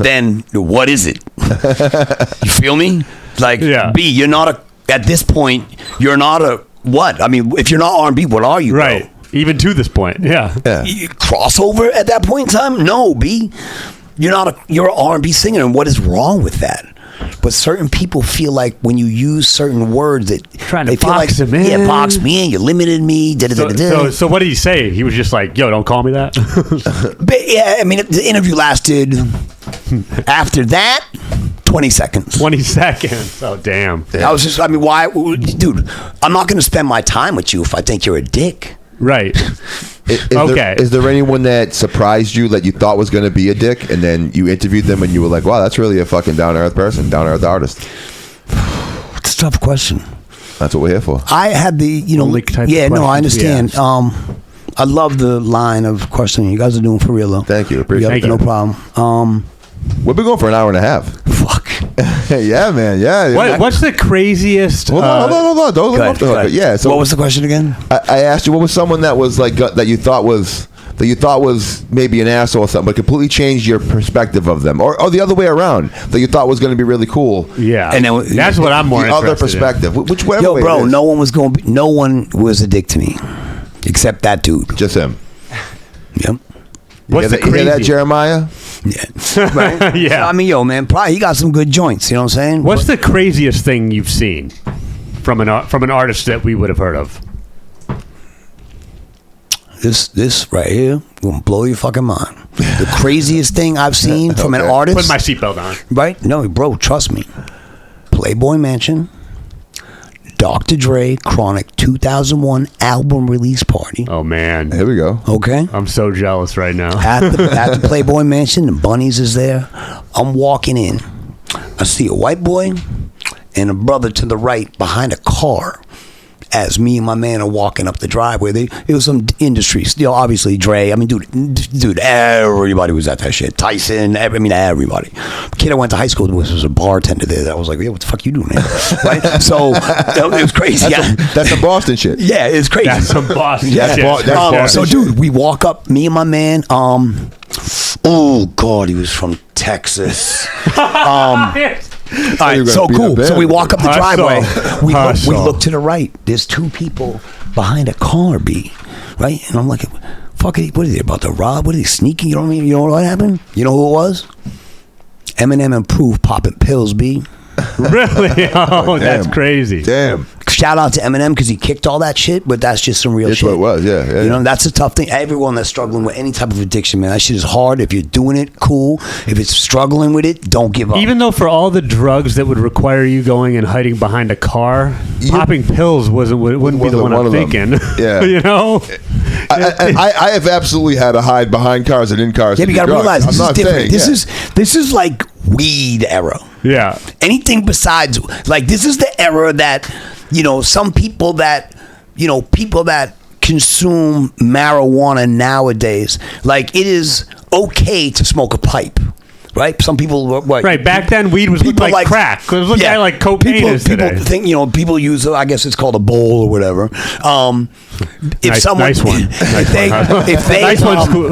Then what is it? You feel me? Like, B, you're not at this point, you're not a, what? I mean, if you're not R&B, what are you, right? Bro? Even to this point, yeah. Crossover at that point in time? No, B. You're an R&B singer, and what is wrong with that? But certain people feel like when you use certain words that they feel box like, him in. Yeah, box me in. You limited me. So what did he say? He was just like, "Yo, don't call me that." But yeah, I mean, the interview lasted. After that, 20 seconds. 20 seconds. Oh, damn. I was just, why? Dude, I'm not going to spend my time with you if I think you're a dick. Right. Is there anyone that surprised you that you thought was going to be a dick, and then you interviewed them and you were like, wow, that's really a fucking down-to-earth person, down-to-earth artist? It's a tough question. That's what we're here for. I had the, I understand. I love the line of questioning. You guys are doing for real, though. Thank you. Appreciate it. No problem. We've been going for an hour and a half. Fuck. Yeah, man. Yeah. What's the craziest? Hold on. Don't look off the hook. Yeah. So what was the question again? I asked you, what was someone that was like that you thought was maybe an asshole or something, but completely changed your perspective of them, or the other way around, that you thought was going to be really cool. Yeah. And then, that's what I'm more the interested other perspective. in. Whichever way. Yo, bro, no one was a dick to me, except that dude. Just him. Yep. What's the crazy? You hear that, Jeremiah? Yeah. Right? Yeah. I mean, yo, man, probably he got some good joints. You know what I'm saying? What's the craziest thing you've seen from an artist that we would have heard of? This right here gonna blow your fucking mind. The craziest thing I've seen from an artist. Put my seatbelt on. Right? No, bro, trust me. Playboy Mansion, Dr. Dre, Chronic 2001 album release party. Oh man, here we go. Okay, I'm so jealous right now. At the Playboy Mansion, the Bunnies is there. I'm walking in. I see a white boy and a brother to the right behind a car. As me and my man are walking up the driveway, it was some industry. Obviously Dre. I mean, dude, everybody was at that shit. Tyson. Everybody. Kid I went to high school with was a bartender there. That was like, yeah, what the fuck you doing, man? Right? So it was crazy. That's some Boston shit. Yeah, it's crazy. That's some Boston shit. That's Boston shit. Dude, we walk up. Me and my man. Oh God, he was from Texas. All right, so cool. So we walk up the driveway. We look to the right. There's two people behind a car, right? And I'm like, fuck it, what are they about to rob? What are they sneaking? You know what I mean? You know what happened? You know who it was? Eminem and Proof popping pills, Really? Oh, that's crazy. Damn. Shout out to Eminem because he kicked all that shit, but that's just some real shit. That's what it was, yeah. You know, that's a tough thing. Everyone that's struggling with any type of addiction, man, that shit is hard. If you're doing it, cool. If it's struggling with it, don't give up. Even though for all the drugs that would require you going and hiding behind a car, popping pills wouldn't be the one I'm thinking. Yeah. You know? I have absolutely had to hide behind cars and in cars. Yeah, but you gotta realize this is different. Saying, This is like weed era. Yeah. Anything besides, like, this is the era that, you know, some people that, you know, people that consume marijuana nowadays, like, it is okay to smoke a pipe. Right, some people. Right, back then weed was looked like crack. It was looking like cocaine is today. People think, you know, people use. I guess it's called a bowl or whatever. If someone, nice one,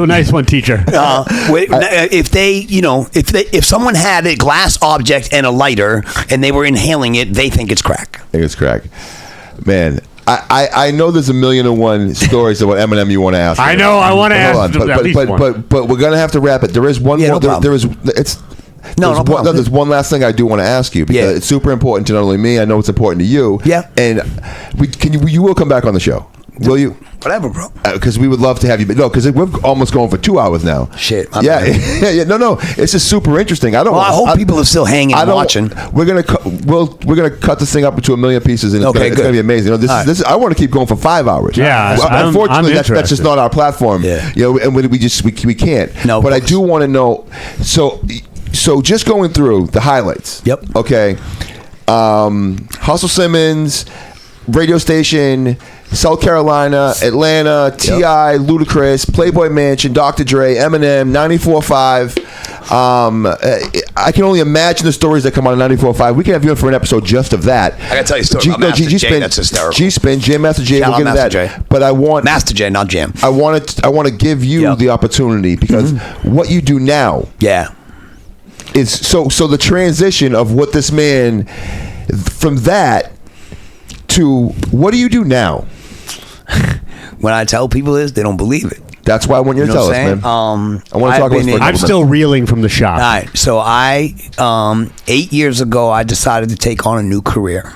nice one, teacher. If they, you know, if someone had a glass object and a lighter and they were inhaling it, they think it's crack. I think it's crack, man. I know there's 1,000,001 stories about Eminem you want to ask. I know. I want to ask. But we're gonna have to wrap it. There is one more. There's one last thing I do want to ask you because it's super important to not only me. I know it's important to you. Yeah. And you will come back on the show. Will you? Whatever, bro. Because we would love to have you. But no, because we're almost going for 2 hours now. Shit. Yeah. No. It's just super interesting. I hope people are still hanging and watching. We're gonna cut this thing up into 1,000,000 pieces, and it's gonna be amazing. You know, this is, I want to keep going for 5 hours. Yeah. Unfortunately, that's just not our platform. Yeah. You know, and we can't. No. But I do want to know. So just going through the highlights. Yep. Okay. Hustle Simmons, radio station. South Carolina, Atlanta, T.I., Ludacris, Playboy Mansion, Dr. Dre, Eminem, 94.5. I can only imagine the stories that come on 94.5. We can have you in for an episode just of that. I gotta tell you a story about Master J. That's hysterical. G-Spin, Jam Master J. Shout we'll get Master to that. J. But I want Master J, not Jam. I want to give you the opportunity because what you do now, is so the transition of what this man from that to what do you do now? When I tell people this, they don't believe it. That's why I want you to tell us, man. I want to talk about this. I'm still reeling from the shock. All right. So 8 years ago, I decided to take on a new career.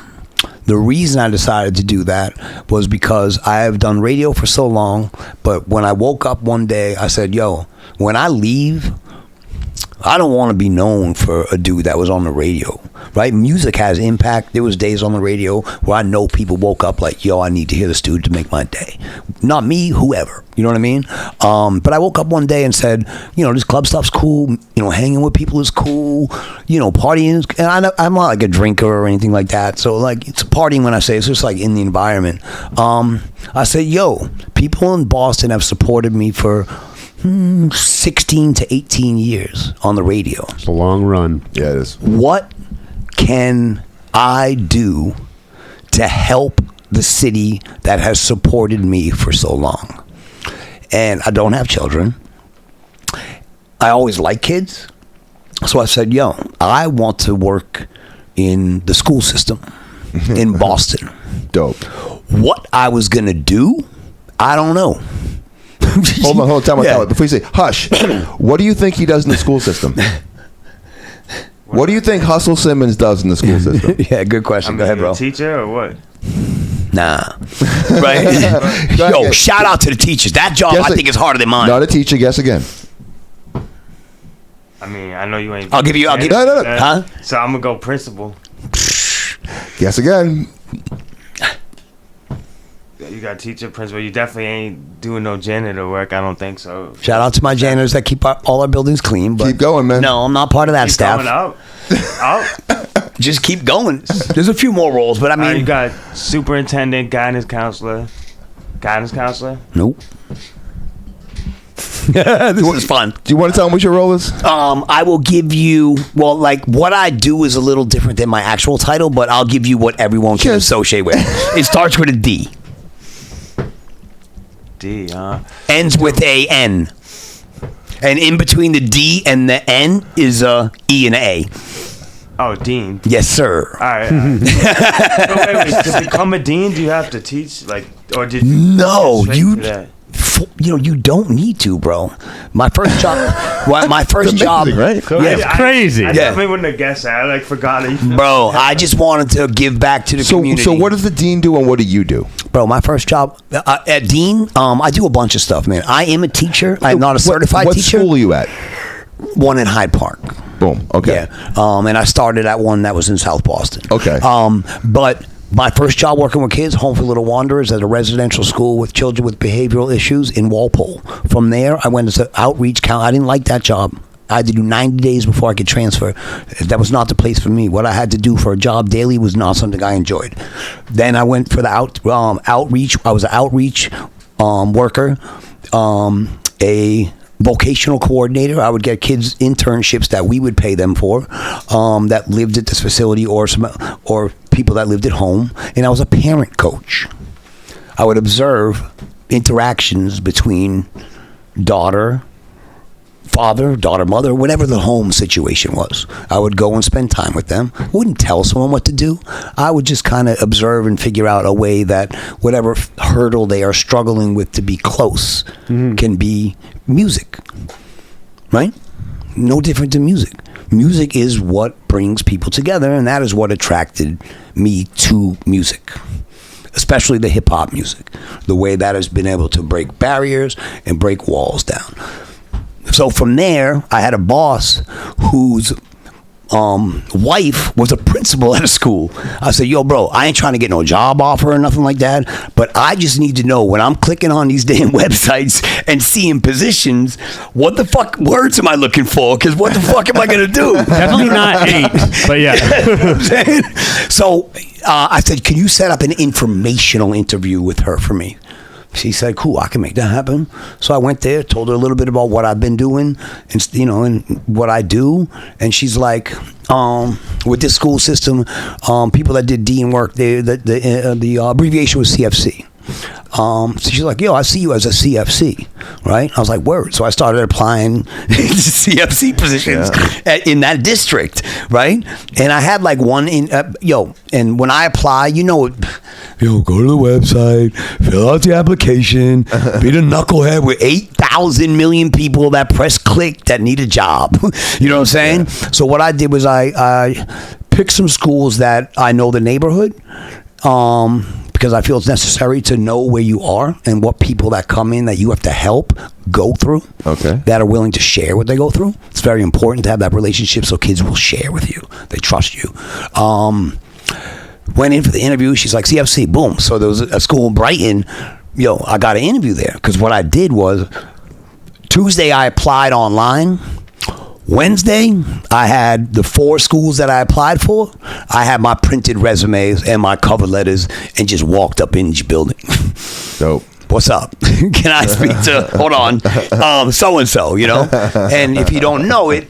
The reason I decided to do that was because I have done radio for so long, but when I woke up one day, I said, yo, when I leave, I don't want to be known for a dude that was on the radio, right? Music has impact. There was days on the radio where I know people woke up like, yo, I need to hear this dude to make my day. Not me, whoever. You know what I mean? But I woke up one day and said, you know, this club stuff's cool. You know, hanging with people is cool. You know, partying. And I'm not like a drinker or anything like that. So, like, it's partying when I say it's just like in the environment. I said, yo, people in Boston have supported me for 16 to 18 years on the radio. It's a long run. Yeah, it is. What can I do to help the city that has supported me for so long? And I don't have children. I always like kids. So I said, yo, I want to work in the school system in Boston. Dope. What I was going to do, I don't know. Hold on, time out. Before you say, hush, what do you think he does in the school system? What do you think Hustle Simmons does in the school system? Yeah, good question. Go ahead, bro. A teacher or what? Nah. Right? Yo, shout out to the teachers. That job, I think, is harder than mine. Not a teacher. Guess again. I mean, I know you ain't. I'll give you. No. Huh? So I'm gonna go principal. Guess again. You got teacher, principal. You definitely ain't doing no janitor work. I don't think so. Shout out to my janitors that keep all our buildings clean. But keep going, man. No, I'm not part of that Keep staff. going up. Just keep going. There's a few more roles, but I mean, you got superintendent, guidance counselor. Nope. This was fun. Do you want to tell them what your role is? I will give you, well, like, what I do is a little different than my actual title, but I'll give you what everyone can associate with. It starts with a D. D, huh? Ends with a N. And in between the D and the N is a E and a A. Oh, dean. Yes, sir. All right. So wait, to become a dean, do you have to teach, like, or did you? No, get straight you. to that? You don't need to, bro. My first job. My first job. right? Yeah, Crazy. I Yeah. definitely wouldn't have guessed that. I like forgot it. bro. I just wanted to give back to the community. So what does the dean do and what do you do? Bro, my first job at Dean, I do a bunch of stuff, man. I am a teacher. I'm not a certified what teacher. What school are you at? One in Hyde Park. Boom. Okay. Yeah. And I started at one that was in South Boston. Okay. But my first job working with kids, Home for Little Wanderers, at a residential school with children with behavioral issues in Walpole. From there, I went to outreach. I didn't like that job. I had to do 90 days before I could transfer. That was not the place for me. What I had to do for a job daily was not something I enjoyed. Then I went for the outreach. I was an outreach worker, a vocational coordinator. I would get kids internships that we would pay them for, that lived at this facility or people that lived at home. And I was a parent coach. I would observe interactions between daughter, father, daughter, mother, whatever the home situation was. I would go and spend time with them. I wouldn't tell someone what to do. I would just kind of observe and figure out a way that whatever hurdle they are struggling with to be close can be music. Right? No different than music. Music is what brings people together, and that is what attracted me to music. Especially the hip-hop music. The way that has been able to break barriers and break walls down. So from there, I had a boss whose wife was a principal at a school. I said, yo, bro, I ain't trying to get no job offer or nothing like that, but I just need to know when I'm clicking on these damn websites and seeing positions, what the fuck words am I looking for? Because what the fuck am I going to do? Definitely not 8, but yeah. You know what I'm saying? So I said, can you set up an informational interview with her for me? She said, cool, I can make that happen. So I went there, told her a little bit about what I've been doing and, and what I do. And she's like, with this school system, people that did dean work, the abbreviation was CFC. So she's like, yo, I see you as a CFC, right? I was like, word. So I started applying to CFC positions in that district, right? And I had like one and when I apply, go to the website, fill out the application, be the knucklehead with 8,000 million people that press click that need a job. You know what I'm saying? Yeah. So what I did was I picked some schools that I know the neighborhood, because I feel it's necessary to know where you are and what people that come in that you have to help go through, that are willing to share what they go through. It's very important to have that relationship so kids will share with you. They trust you. Went in for the interview. She's like, CFC, boom. So there was a school in Brighton. I got an interview there because what I did was Tuesday I applied online. Wednesday, I had the 4 schools that I applied for. I had my printed resumes and my cover letters and just walked up in each building. Dope. What's up? Can I speak to, hold on, so-and-so, And if you don't know it,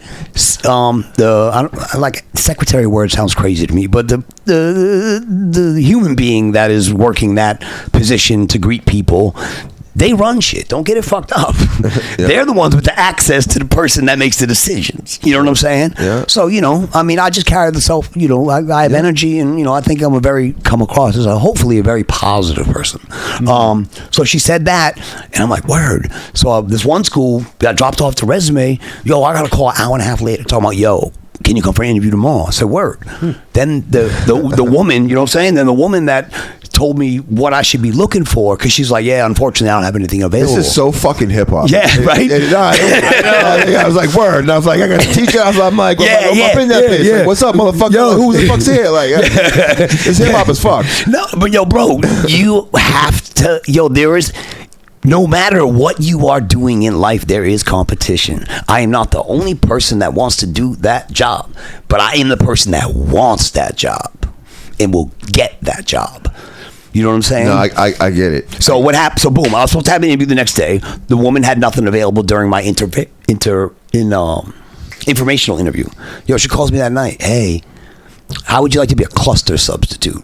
secretary word sounds crazy to me, but the human being that is working that position to greet people, they run shit. Don't get it fucked up. They're the ones with the access to the person that makes the decisions. You know what I'm saying? Yeah. So, I just carry the self, I have energy and, I think I'm come across as hopefully a very positive person. So she said that and I'm like, word. So this one school that dropped off the resume, I got a call an hour and a half later talking about, can you come for an interview tomorrow? I said, word. Then the woman, you know what I'm saying? Then the woman that told me what I should be looking for, because she's like, yeah, unfortunately, I don't have anything available. This is so fucking hip hop. Yeah, right? I was like, word. And I was like, I got a teacher. I'm like, I'm up in that bitch. Like, what's up, motherfucker? Yo, who the fuck's here? Like, this hip hop is fucked. No, but bro, you have to, there is... No matter what you are doing in life, there is competition. I am not the only person that wants to do that job, but I am the person that wants that job and will get that job. You know what I'm saying? No, I get it. So what happened? So boom, I was supposed to have an interview the next day. The woman had nothing available during my informational interview. She calls me that night. Hey, how would you like to be a cluster substitute?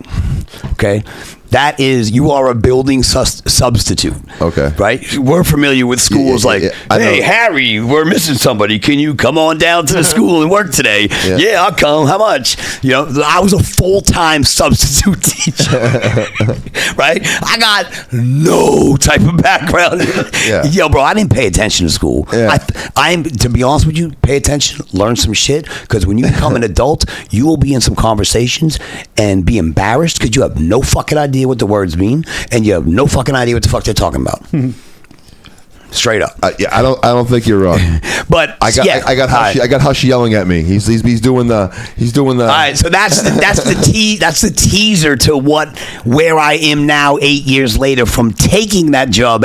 Okay. That is, you are a building substitute. Okay. Right? We're familiar with schools hey, Harry, we're missing somebody. Can you come on down to the school and work today? Yeah, I'll come. How much? I was a full-time substitute teacher. Right? I got no type of background. Yo, bro, I didn't pay attention to school. I'm to be honest with you, pay attention, learn some shit, because when you become an adult, you will be in some conversations and be embarrassed because you have no fucking idea what the words mean, and you have no fucking idea what the fuck they're talking about. Straight up. I don't think you're wrong. But I got Hush yelling at me. He's doing the. All right, so that's the teaser to where I am now 8 years later from taking that job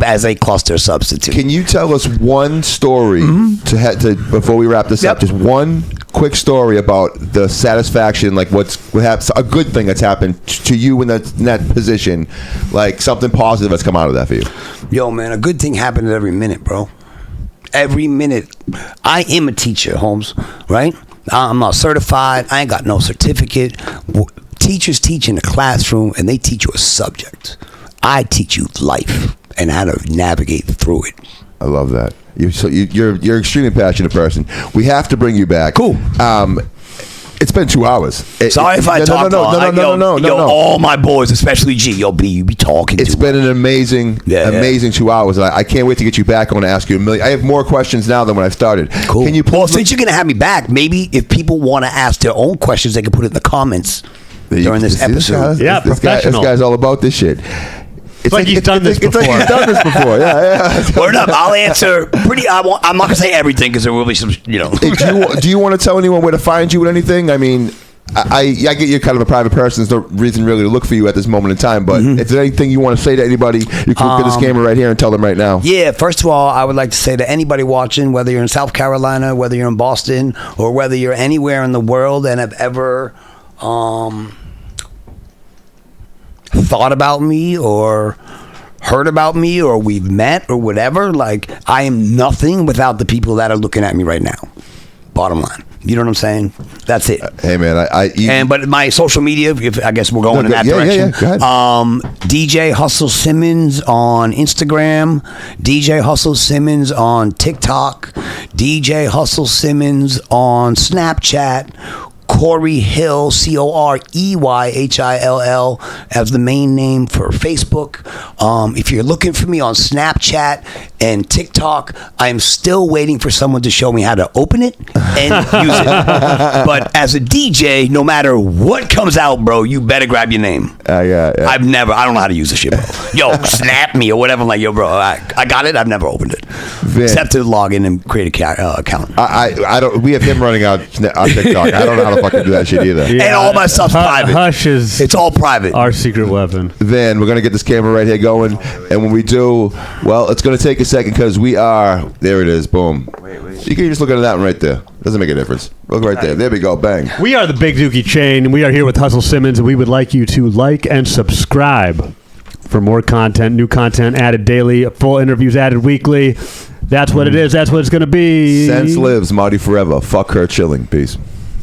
as a cluster substitute. Can you tell us one story to before we wrap this up? Just one quick story about the satisfaction, like what happens, a good thing that's happened to you in that position, like something positive that's come out of that for you. Yo, man, a good thing happened every minute, bro. Every minute. I am a teacher, Holmes, right? I'm not certified. I ain't got no certificate. Teachers teach in the classroom, and they teach you a subject. I teach you life and how to navigate through it. I love that. You're an extremely passionate person. We have to bring you back. Cool. It's been 2 hours. Sorry if I talk long. No. All my boys, especially G, you be talking. It's been an amazing 2 hours. I can't wait to get you back. I want to ask you a million. I have more questions now than when I started. Cool. Can you since you're gonna have me back, maybe if people want to ask their own questions, they can put it in the comments during this episode. This guy's all about this shit. It's like he's done this before. It's like he's done this before. Yeah. Word up. I'll answer I'm not gonna say everything because there will be some. Do you want to tell anyone where to find you with anything? I mean, I get you're kind of a private person. There's no reason really to look for you at this moment in time. But if there's anything you want to say to anybody, you can look at this camera right here and tell them right now. Yeah. First of all, I would like to say to anybody watching, whether you're in South Carolina, whether you're in Boston, or whether you're anywhere in the world and have ever thought about me or heard about me or we've met or whatever, like, I am nothing without the people that are looking at me right now. Bottom line. You know what I'm saying? That's it. Hey, man, but my social media, I guess we're going in that direction. Yeah, go ahead. DJ Hustle Simmons on Instagram, DJ Hustle Simmons on TikTok, DJ Hustle Simmons on Snapchat, Cory Hill, COREYHILL as the main name for Facebook. If you're looking for me on Snapchat and TikTok, I am still waiting for someone to show me how to open it and use it. But as a DJ, no matter what comes out, bro, you better grab your name. Yeah. I don't know how to use the shit, bro. Yo, snap me or whatever. I'm like, yo, bro, I got it. I've never opened it. Except to log in and create a account. I don't. We have him running on TikTok. I don't know how to fucking do that shit either. Yeah. And all my stuff's private. Hush is. It's all private. Our secret weapon. Then we're gonna get this camera right here going, and when we do, well, it's gonna take a second because we are. There it is. Boom. Wait. You can just look at that one right there. Doesn't make a difference. Look right there. There we go. Bang. We are the Big Dookie Chain, and we are here with Hustle Simmons, and we would like you to like and subscribe for more content, new content added daily, full interviews added weekly. That's what it is. That's what it's going to be. Sense lives, Marty forever. Fuck her chilling. Peace.